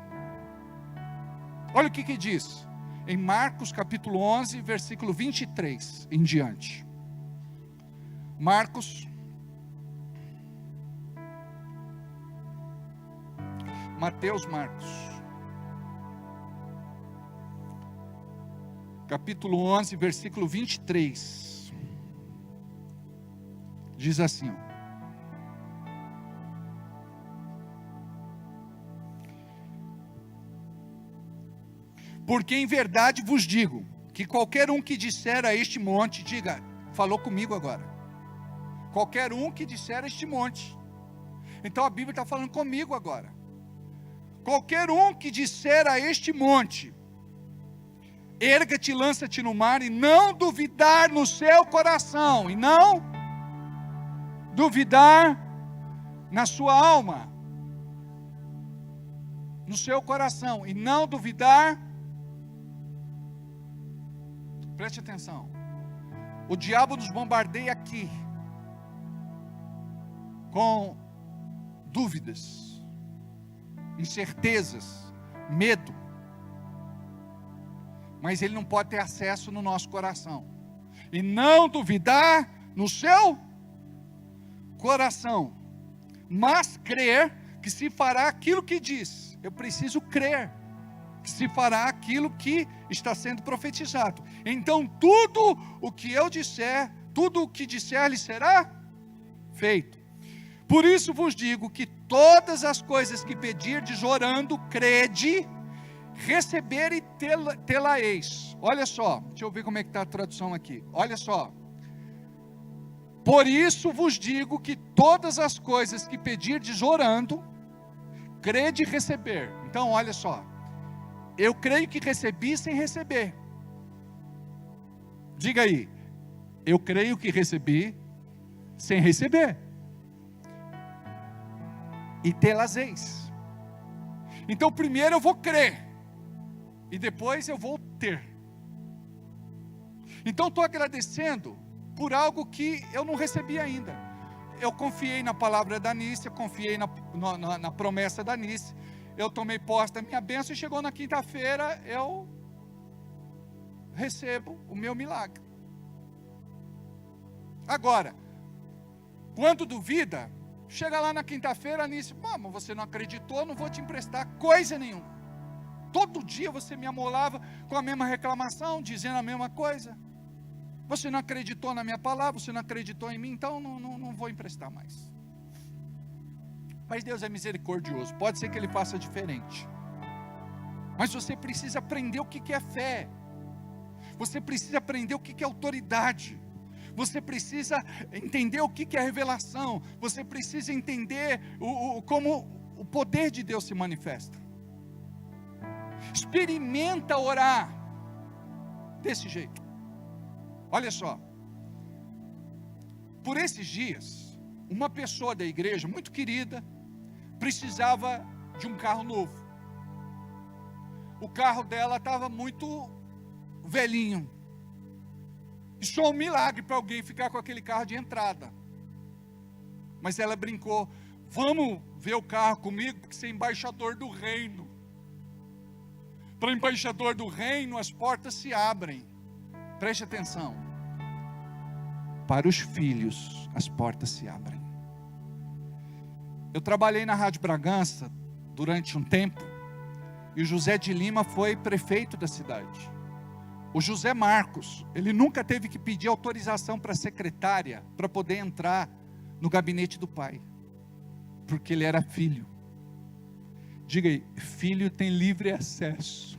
Olha o que diz em Marcos capítulo 11, versículo 23 em diante. Marcos capítulo 11, versículo 23, diz assim: porque em verdade vos digo, que qualquer um que disser a este monte, diga, falou comigo agora, qualquer um que disser a este monte, então a Bíblia está falando comigo agora, qualquer um que disser a este monte, erga-te, lança-te no mar, e não duvidar no seu coração, e não duvidar na sua alma, no seu coração, e não duvidar. Preste atenção, o diabo nos bombardeia aqui com dúvidas, incertezas, medo, mas ele não pode ter acesso no nosso coração. E não duvidar no seu coração, mas crer que se fará aquilo que diz. Eu preciso crer que se fará aquilo que está sendo profetizado. Então tudo o que eu disser, tudo o que disser lhe será feito. Por isso vos digo que todas as coisas que pedirdes orando, crede, receber e tê-la-eis. Olha só, deixa eu ver como é que está a tradução aqui. Olha só. Por isso vos digo que todas as coisas que pedirdes orando, crede e receber. Então olha só, eu creio que recebi sem receber. Diga aí, eu creio que recebi sem receber. E tê-las-eis. Então primeiro eu vou crer, e depois eu vou ter. Então estou agradecendo por algo que eu não recebi ainda. Eu confiei na palavra da Nice, eu confiei na promessa da Nice, eu tomei posse da minha bênção, e chegou na quinta-feira, eu recebo o meu milagre. Agora, quando duvida, chega lá na quinta-feira, a Nice, mas você não acreditou, não vou te emprestar coisa nenhuma. Todo dia você me amolava com a mesma reclamação, dizendo a mesma coisa. Você não acreditou na minha palavra, você não acreditou em mim, então não vou emprestar mais. Mas Deus é misericordioso, pode ser que Ele faça diferente. Mas você precisa aprender o que é fé. Você precisa aprender o que é autoridade. Você precisa entender o que é revelação. Você precisa entender como o poder de Deus se manifesta. Experimenta orar desse jeito. Olha só. Por esses dias, uma pessoa da igreja, muito querida, precisava de um carro novo. O carro dela estava muito velhinho. E só um milagre para alguém ficar com aquele carro de entrada. Mas ela brincou: vamos ver o carro comigo, porque você é embaixador do reino. Para embaixador do reino, as portas se abrem. Preste atenção. Para os filhos, as portas se abrem. Eu trabalhei na Rádio Bragança durante um tempo, e o José de Lima foi prefeito da cidade. O José Marcos, ele nunca teve que pedir autorização para a secretária para poder entrar no gabinete do pai, porque ele era filho. Diga aí, filho tem livre acesso.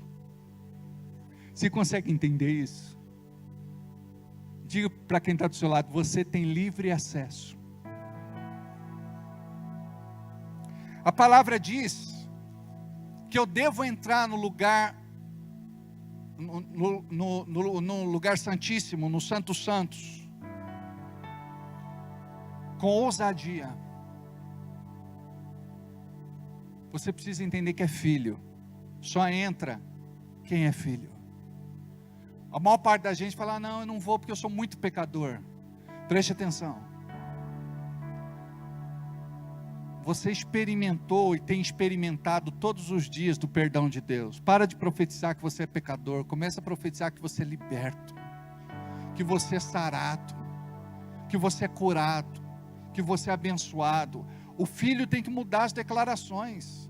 Você consegue entender isso? Diga para quem está do seu lado: você tem livre acesso. A palavra diz que eu devo entrar no lugar, no lugar santíssimo, no Santo Santos, com ousadia. Você precisa entender que é filho. Só entra quem é filho. A maior parte da gente fala: não, eu não vou porque eu sou muito pecador. Preste atenção. Você experimentou e tem experimentado todos os dias do perdão de Deus. Para de profetizar que você é pecador. Começa a profetizar que você é liberto, que você é sarado, que você é curado, que você é abençoado. O filho tem que mudar as declarações.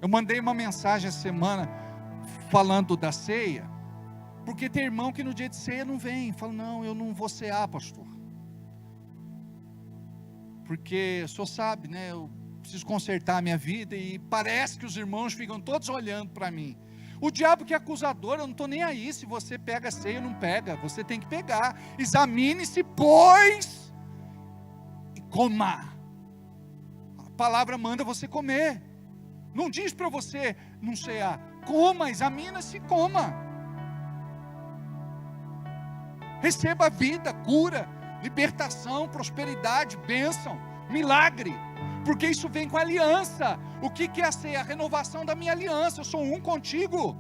Eu mandei uma mensagem essa semana falando da ceia, porque tem irmão que no dia de ceia não vem. Fala: não, eu não vou cear, pastor, porque o senhor sabe, né, eu preciso consertar a minha vida, e parece que os irmãos ficam todos olhando para mim. O diabo que é acusador, eu não estou nem aí se você pega a ceia ou não pega. Você tem que pegar. Examine-se, pois, e coma. A palavra manda você comer. Não diz para você não cear. Coma, examina-se e coma. Receba vida, cura, libertação, prosperidade, bênção, milagre, porque isso vem com aliança. O que é a ceia? A renovação da minha aliança. Eu sou um contigo,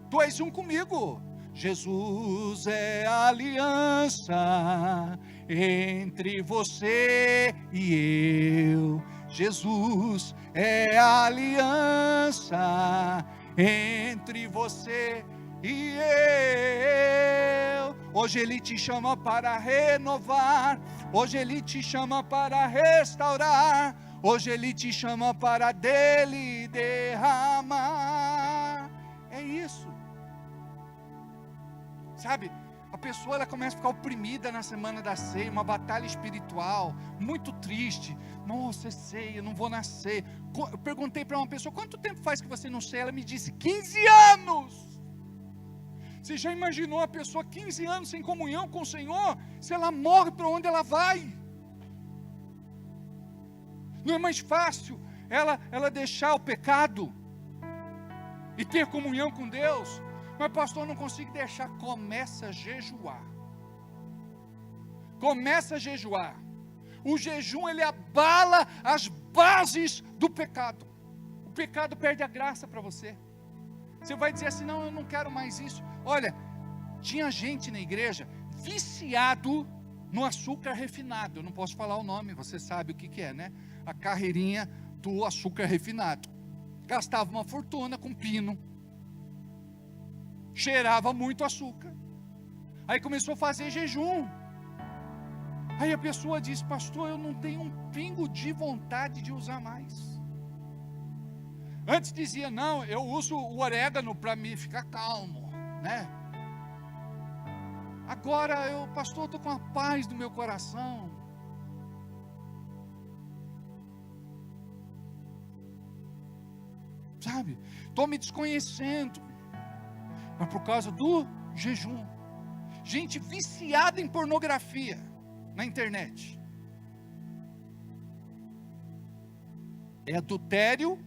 tu és um comigo. Jesus é a aliança entre você e eu. Jesus é a aliança entre você e eu. Hoje Ele te chama para renovar. Hoje Ele te chama para restaurar. Hoje Ele te chama para dele derramar. É isso. Sabe, a pessoa ela começa a ficar oprimida na semana da ceia, uma batalha espiritual, muito triste. Nossa, é ceia, eu não vou na ceia. Eu perguntei para uma pessoa: quanto tempo faz que você não ceia? Ela me disse: 15 anos. Você já imaginou a pessoa 15 anos sem comunhão com o Senhor? Se ela morre, para onde ela vai? Não é mais fácil ela deixar o pecado e ter comunhão com Deus? Mas pastor, não consigo deixar. Começa a jejuar. Começa a jejuar. O jejum, ele abala as bases do pecado. O pecado perde a graça para você. Você vai dizer assim: não, eu não quero mais isso. Olha, tinha gente na igreja viciado no açúcar refinado. Eu não posso falar o nome, você sabe o que é, né? A carreirinha do açúcar refinado. Gastava uma fortuna com pino, cheirava muito açúcar. Aí começou a fazer jejum. Aí a pessoa disse: pastor, eu não tenho um pingo de vontade de usar mais. Antes dizia: não, eu uso o orégano para me ficar calmo, né? Agora pastor, eu estou com a paz no meu coração. Sabe? Estou me desconhecendo. Mas por causa do jejum. Gente viciada em pornografia na internet. É adultério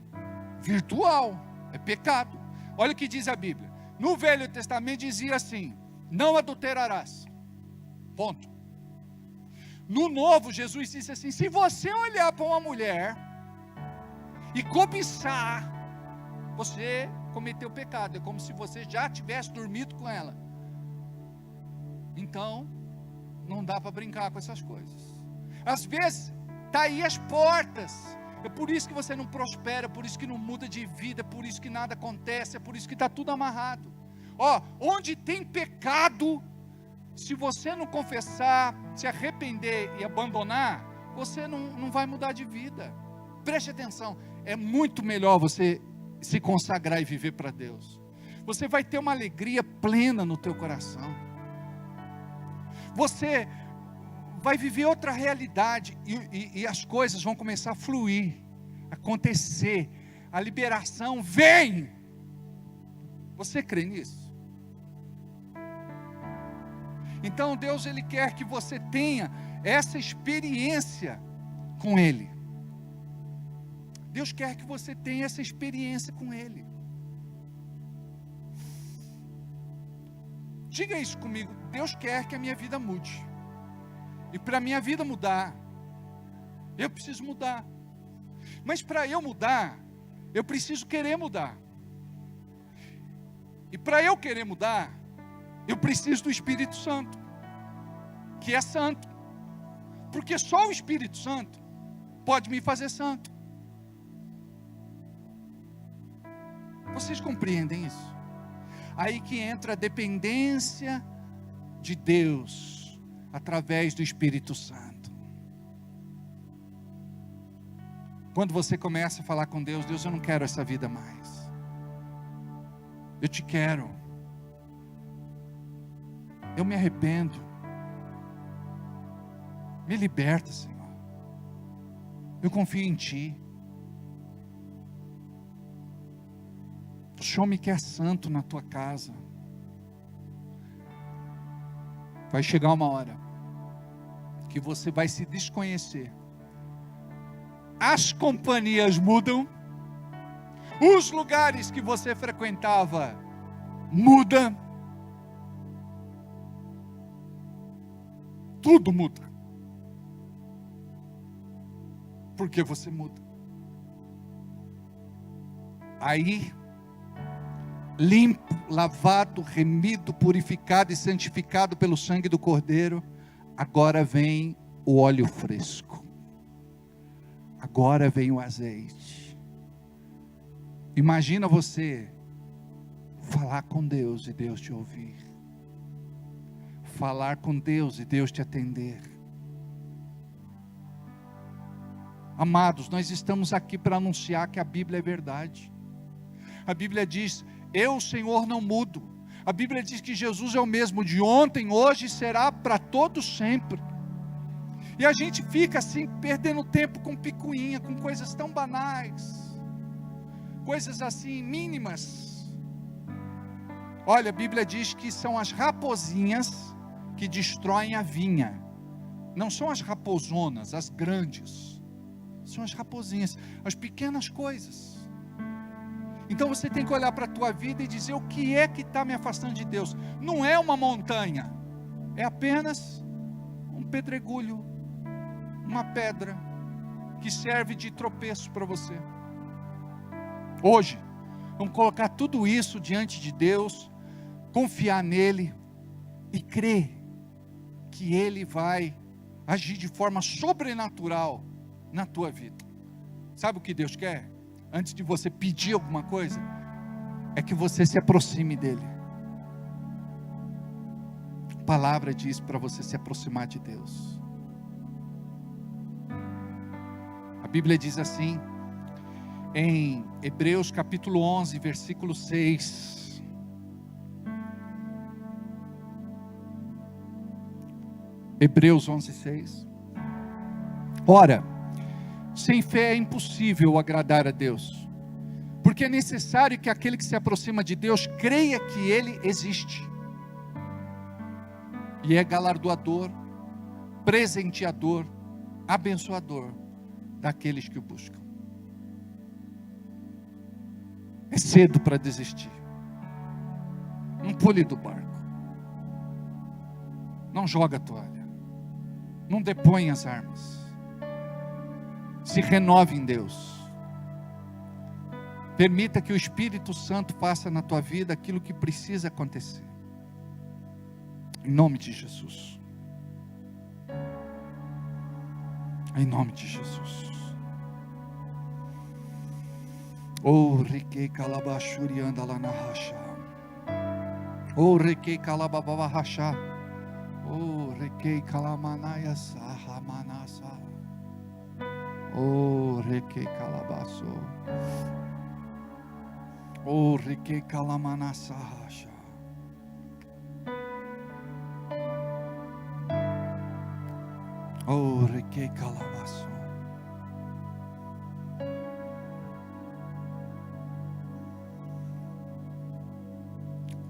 virtual. É pecado. Olha o que diz a Bíblia. No Velho Testamento dizia assim: não adulterarás. Ponto. No Novo, Jesus disse assim: se você olhar para uma mulher e cobiçar, você cometeu pecado. É como se você já tivesse dormido com ela. Então, não dá para brincar com essas coisas. Às vezes, está aí as portas. É por isso que você não prospera, é por isso que não muda de vida, é por isso que nada acontece, é por isso que está tudo amarrado. Onde tem pecado, se você não confessar, se arrepender e abandonar, você não vai mudar de vida. Preste atenção, é muito melhor você se consagrar e viver para Deus. Você vai ter uma alegria plena no teu coração. Você vai viver outra realidade e as coisas vão começar a fluir, acontecer. A liberação vem. Você crê nisso? Então Deus, Ele quer que você tenha essa experiência com Ele. Deus quer que você tenha essa experiência com Ele. Diga isso comigo. Deus quer que a minha vida mude. E para a minha vida mudar, eu preciso mudar. Mas para eu mudar, eu preciso querer mudar. E para eu querer mudar, eu preciso do Espírito Santo, que é santo. Porque só o Espírito Santo pode me fazer santo. Vocês compreendem isso? Aí que entra a dependência de Deus, através do Espírito Santo. Quando você começa a falar com Deus: Deus, eu não quero essa vida mais. Eu te quero. Eu me arrependo. Me liberta, Senhor. Eu confio em Ti. O Senhor me quer santo na Tua casa. Vai chegar uma hora que você vai se desconhecer. As companhias mudam. Os lugares que você frequentava mudam. Tudo muda. Porque você muda. Aí, limpo, lavado, remido, purificado e santificado pelo sangue do Cordeiro, agora vem o óleo fresco. Agora vem o azeite. Imagina você falar com Deus e Deus te ouvir. Falar com Deus e Deus te atender. Amados, nós estamos aqui para anunciar que a Bíblia é verdade. A Bíblia diz: eu, Senhor, não mudo. A Bíblia diz que Jesus é o mesmo de ontem, hoje e será para todos sempre. E a gente fica assim, perdendo tempo com picuinha, com coisas tão banais, coisas assim, mínimas. Olha, a Bíblia diz que são as raposinhas que destroem a vinha. Não são as raposonas, as grandes. São as raposinhas, as pequenas coisas. Então você tem que olhar para a tua vida e dizer: o que é que está me afastando de Deus? Não é uma montanha, é apenas um pedregulho, uma pedra que serve de tropeço para você. Hoje, vamos colocar tudo isso diante de Deus, confiar nele e crer que Ele vai agir de forma sobrenatural na tua vida. Sabe o que Deus quer? Antes de você pedir alguma coisa, é que você se aproxime dEle. A palavra diz para você se aproximar de Deus. A Bíblia diz assim, em Hebreus capítulo 11, versículo 6. Hebreus 11:6. Ora, sem fé é impossível agradar a Deus, porque é necessário que aquele que se aproxima de Deus creia que Ele existe, e é galardoador, presenteador, abençoador daqueles que o buscam. É cedo para desistir. Não pule do barco. Não joga a toalha. Não depõe as armas. Se renove em Deus. Permita que o Espírito Santo faça na tua vida aquilo que precisa acontecer. Em nome de Jesus. Em nome de Jesus. Oh, requei calabashuri anda lá na racha. Oh, requei calababa racha. Oh, requei calamanaya saha manasa. Oh, requei calabaço. Oh, requei calamanasa racha. Oh, requei calabaço.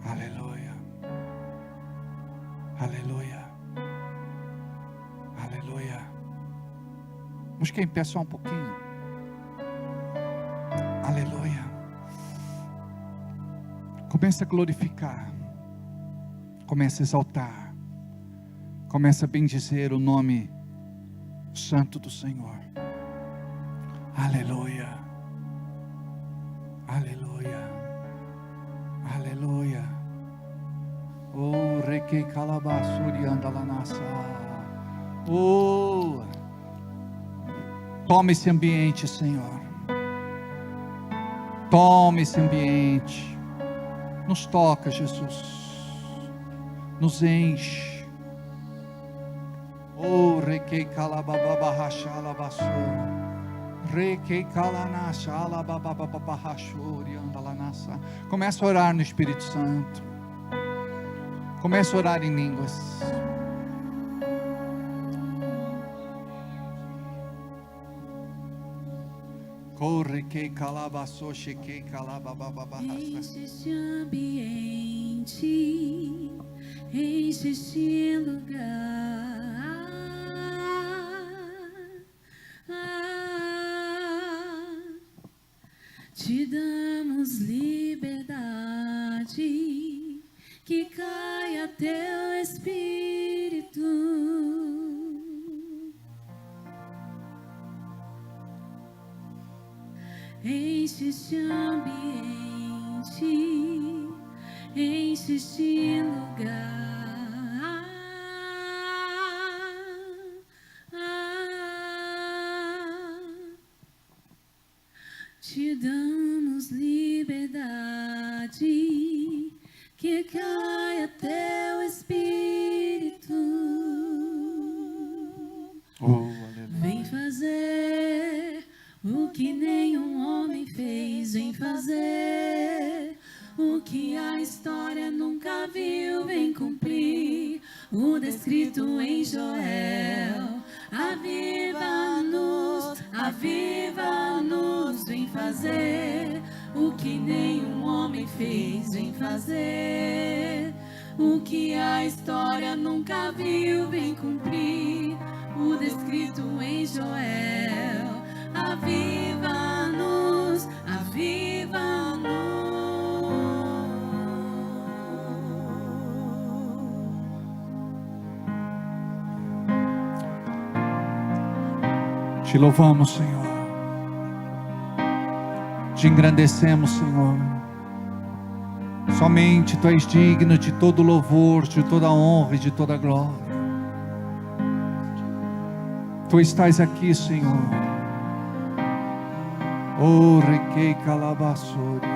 Aleluia. Aleluia. Aleluia. Vamos ficar em pé só um pouquinho. Aleluia. Comece a glorificar. Comece a exaltar. Comece a bendizer o nome santo do Senhor. Aleluia. Aleluia. Aleluia. Oh, requei calabasuri anda lá nessa. Oh, toma esse ambiente, Senhor. Toma esse ambiente. Nos toca, Jesus. Nos enche. Oh, requei calababa rachala basso. Requei calanachala bababa rachuri anda lá nessa. Começa a orar no Espírito Santo. Começa a orar em línguas. Corre que calabaço, chequei calababa. Enche este ambiente, enche este lugar. Te damos liberdade, que caia teu Espírito. Enche este ambiente, enche este lugar. Te damos liberdade, que caia teu Espírito. Oh, aleluia. Vem fazer o que nenhum homem fez. Vem fazer o que a história nunca viu. Vem cumprir o descrito em Joel. Aviva-nos, aviva-nos. Vem fazer o que nenhum homem fez. Vem fazer o que a história nunca viu. Vem cumprir o descrito em Joel. Aviva-nos, aviva-nos. Te louvamos, Senhor. Te engrandecemos, Senhor. Somente Tu és digno de todo louvor, de toda honra e de toda glória. Tu estás aqui, Senhor. Oh, requei calabaçori.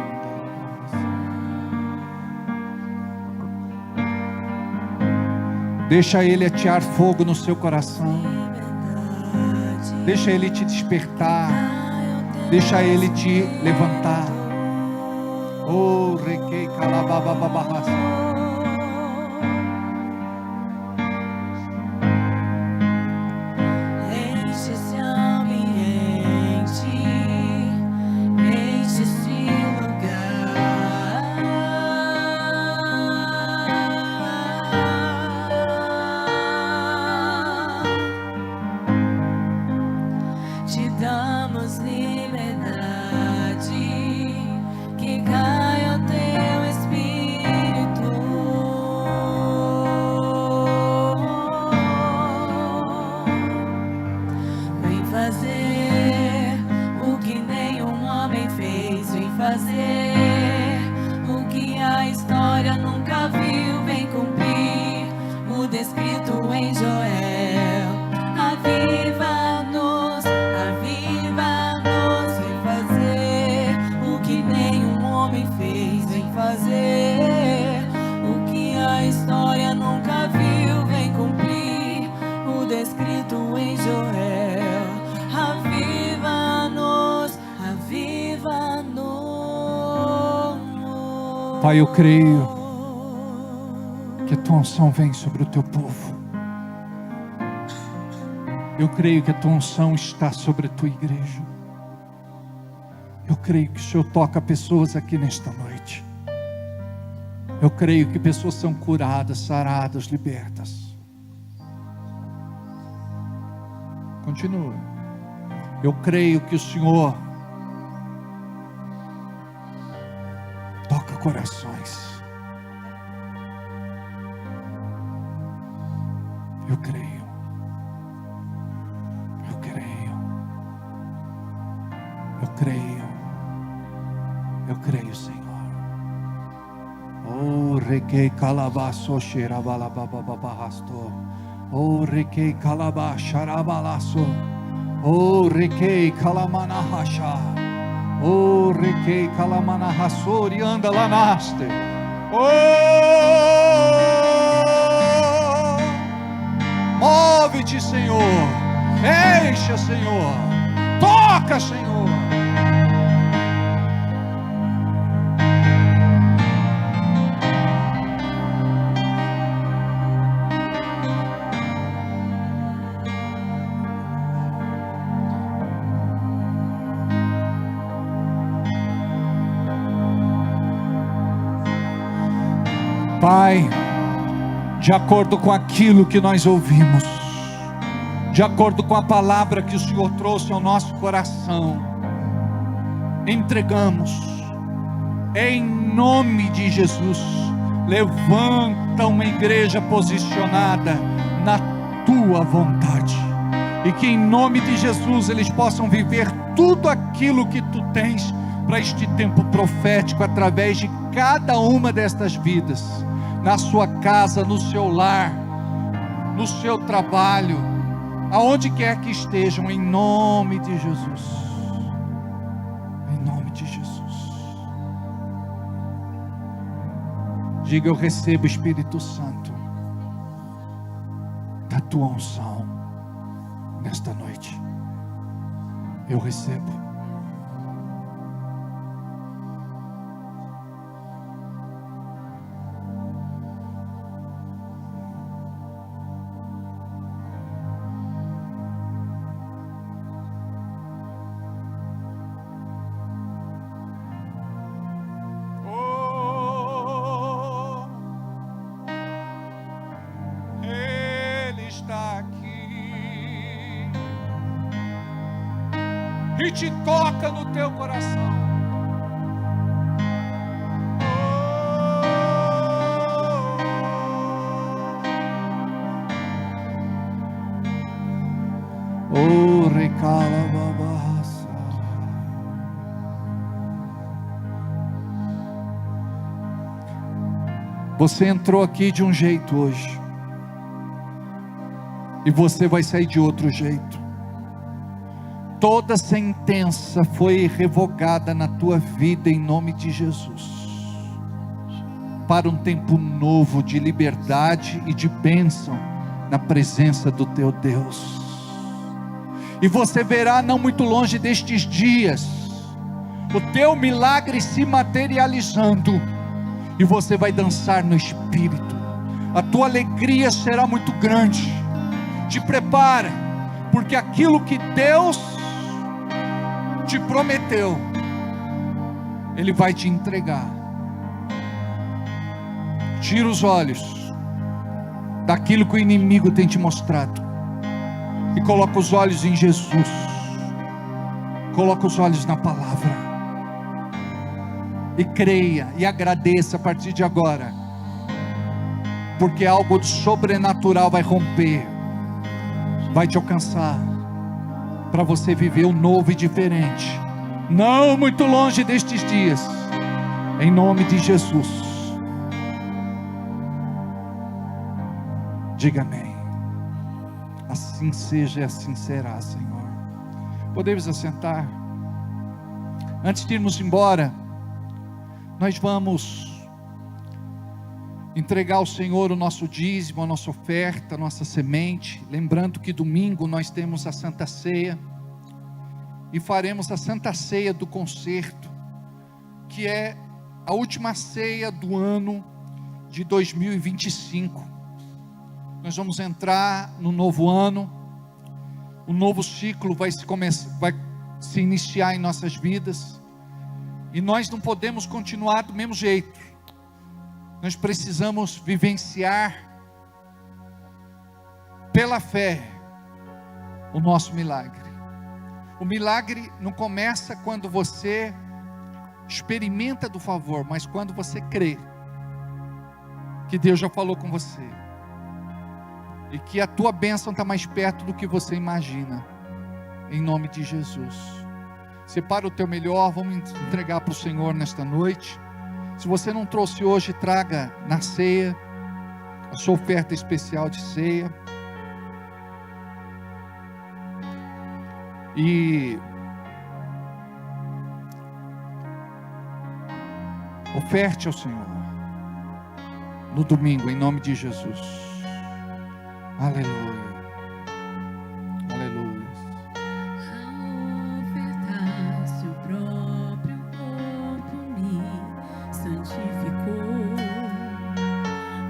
Deixa Ele atear fogo no seu coração. Deixa Ele te despertar. Deixa Ele te levantar. Oh, requei calababa. fazer. O que a história nunca viu vem cumprir o descrito em Joel. Aviva-nos, aviva-nos. Pai, eu creio que a tua unção vem sobre o teu povo. Eu creio que a tua unção está sobre a tua igreja. Eu creio que o Senhor toca pessoas aqui nesta noite. Eu creio que pessoas são curadas, saradas, libertas. Continua. Eu creio que o Senhor toca corações. Eu creio. Eu creio. Eu creio. Eu creio, Senhor. Oh, requei calabaço, xerabalabababarasto. Oh, requei calabaxarabalaço. Oh, requei calamanahasha. Oh, requei calamanahasori anda lanaste. Oh, move-te, Senhor. Encha, Senhor. Toca, Senhor. Pai, de acordo com aquilo que nós ouvimos, de acordo com a palavra que o Senhor trouxe ao nosso coração, entregamos, em nome de Jesus. Levanta uma igreja posicionada na tua vontade, e que em nome de Jesus eles possam viver tudo aquilo que tu tens para este tempo profético, através de cada uma destas vidas, na sua casa, no seu lar, no seu trabalho, aonde quer que estejam, em nome de Jesus. Em nome de Jesus. Diga: eu recebo, Espírito Santo, da tua unção nesta noite. Eu recebo. E te toca no teu coração. Oh, recala babassa. Você entrou aqui de um jeito hoje, e você vai sair de outro jeito. Toda sentença foi revogada na tua vida em nome de Jesus, para um tempo novo de liberdade e de bênção na presença do teu Deus. E você verá não muito longe destes dias o teu milagre se materializando, e você vai dançar no Espírito. A tua alegria será muito grande. Te prepara, porque aquilo que Deus te prometeu, Ele vai te entregar. Tira os olhos daquilo que o inimigo tem te mostrado, e coloca os olhos em Jesus. Coloca os olhos na palavra, e creia e agradeça a partir de agora, porque algo sobrenatural vai romper, vai te alcançar, para você viver o novo e diferente, não muito longe destes dias, em nome de Jesus. Diga amém. Assim seja e assim será, Senhor. Podemos assentar. Antes de irmos embora, Nós vamos entregar ao Senhor o nosso dízimo, a nossa oferta, a nossa semente. Lembrando que domingo nós temos a Santa Ceia. E faremos a Santa Ceia do Concerto, que é a última ceia do ano de 2025. Nós vamos entrar no novo ano. Um novo ciclo vai se iniciar em nossas vidas. E nós não podemos continuar do mesmo jeito. Nós precisamos vivenciar pela fé o nosso milagre. O milagre não começa quando você experimenta do favor, mas quando você crê que Deus já falou com você e que a tua bênção está mais perto do que você imagina. Em nome de Jesus, separa o teu melhor. Vamos entregar para o Senhor nesta noite. Se você não trouxe hoje, traga na ceia a sua oferta especial de ceia. E oferte ao Senhor no domingo, em nome de Jesus. Aleluia. Aleluia. Ao ofertar seu próprio corpo me santificou,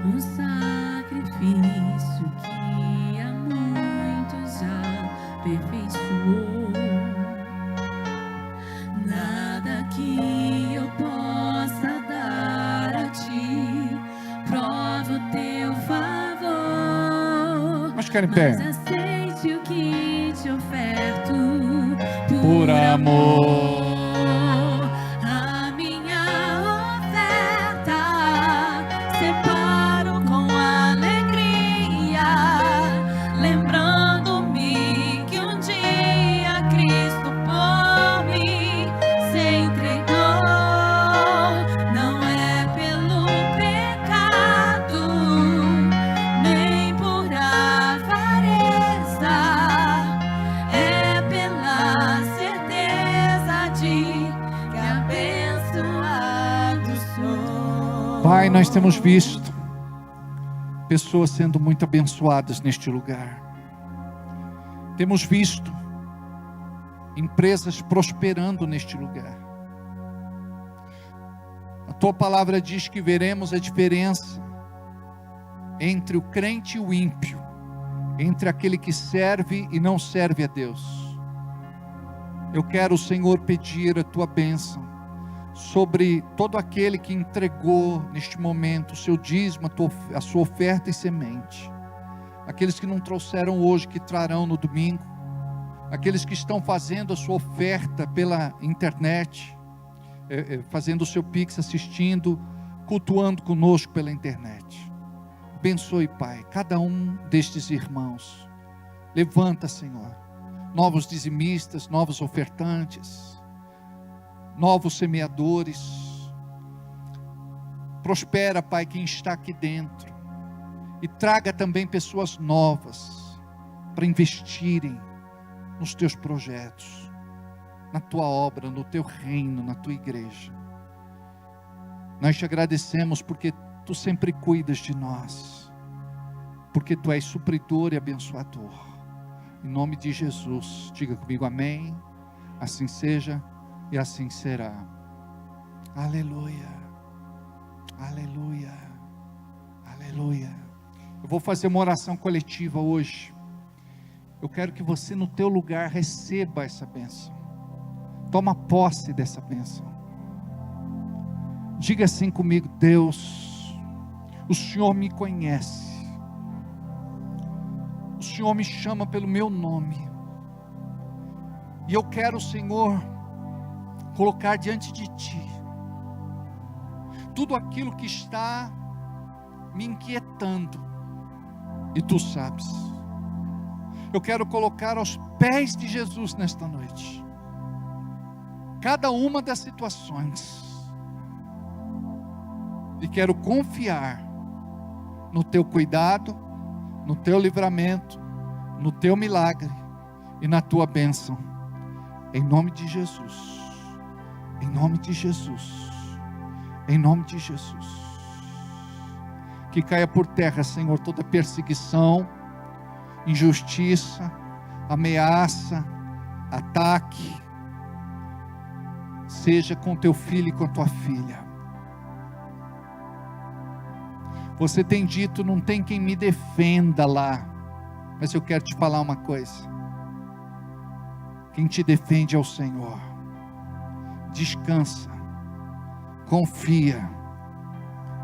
um sacrifício que a muitos já aperfeiçoou. Nada que eu possa dar a ti prova o teu favor. Mas ficar em pé. Mas aceite o que te oferto Por amor. A minha oferta separo com alegria, lembrando-me que um dia Cristo por mim se entregou. Não é pelo pecado, nem por avareza, é pela certeza de que abençoado sou. Pai, nós temos visto pessoas sendo muito abençoadas neste lugar. Temos visto empresas prosperando neste lugar. A tua palavra diz que veremos a diferença entre o crente e o ímpio, entre aquele que serve e não serve a Deus. Eu quero, Senhor, pedir a tua bênção sobre todo aquele que entregou neste momento o seu dízimo, a sua oferta e semente. Aqueles que não trouxeram hoje, que trarão no domingo. Aqueles que estão fazendo a sua oferta pela internet, fazendo o seu Pix, assistindo, cultuando conosco pela internet. Abençoe, Pai, cada um destes irmãos. Levanta, Senhor, novos dizimistas, novos ofertantes, novos semeadores. Prospera, Pai, quem está aqui dentro, e traga também pessoas novas para investirem nos teus projetos, na tua obra, no teu reino, na tua igreja. Nós te agradecemos porque tu sempre cuidas de nós, porque tu és supridor e abençoador. Em nome de Jesus, diga comigo amém. Assim seja e assim será. Aleluia, aleluia, aleluia. Eu vou fazer uma oração coletiva hoje. Eu quero que você no teu lugar receba essa bênção. Toma posse dessa bênção. Diga assim comigo: Deus, o Senhor me conhece. O Senhor me chama pelo meu nome. E eu quero, Senhor, colocar diante de Ti tudo aquilo que está me inquietando. E Tu sabes. Eu quero colocar aos pés de Jesus nesta noite cada uma das situações, e quero confiar no Teu cuidado, no Teu livramento, no Teu milagre e na Tua bênção, em nome de Jesus, em nome de Jesus, Em nome de Jesus. Que caia por terra, Senhor, toda perseguição, injustiça, ameaça, ataque, seja com teu filho e com tua filha. Você tem dito, não tem quem me defenda lá, mas eu quero te falar uma coisa: quem te defende é o Senhor. Descansa, confia,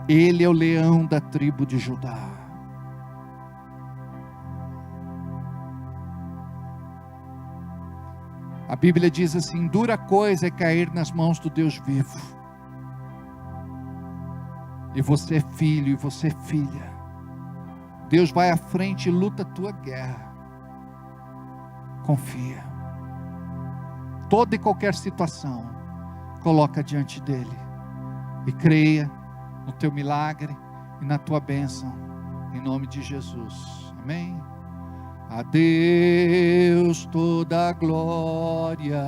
Ele é o leão da tribo de Judá. A Bíblia diz assim: dura coisa é cair nas mãos do Deus vivo. E você é filho, e você é filha. Deus vai à frente e luta a tua guerra. Confia. Toda e qualquer situação, coloca diante dEle. E creia no teu milagre e na tua bênção. Em nome de Jesus. Amém. A Deus toda a glória,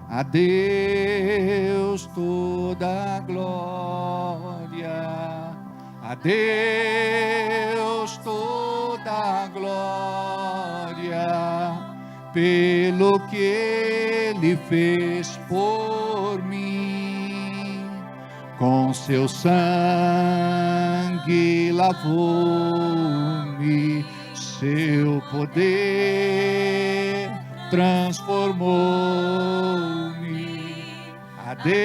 a Deus toda a glória, a Deus toda a glória, pelo que Ele fez por mim, com seu sangue lavou-me, seu poder transformou-me. A Deus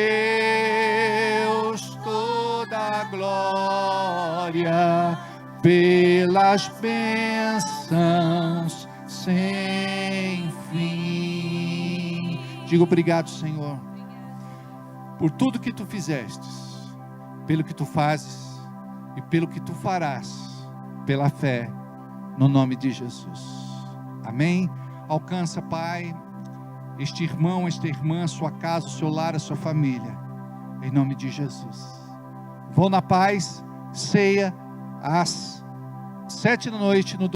toda a glória, pelas bênçãos sem fim. Digo obrigado, Senhor, por tudo que tu fizestes, pelo que tu fazes e pelo que tu farás, pela fé, no nome de Jesus. Amém. Alcança, Pai, este irmão, esta irmã, sua casa, o seu lar, a sua família, em nome de Jesus. Vão na paz, ceia às 7 da noite no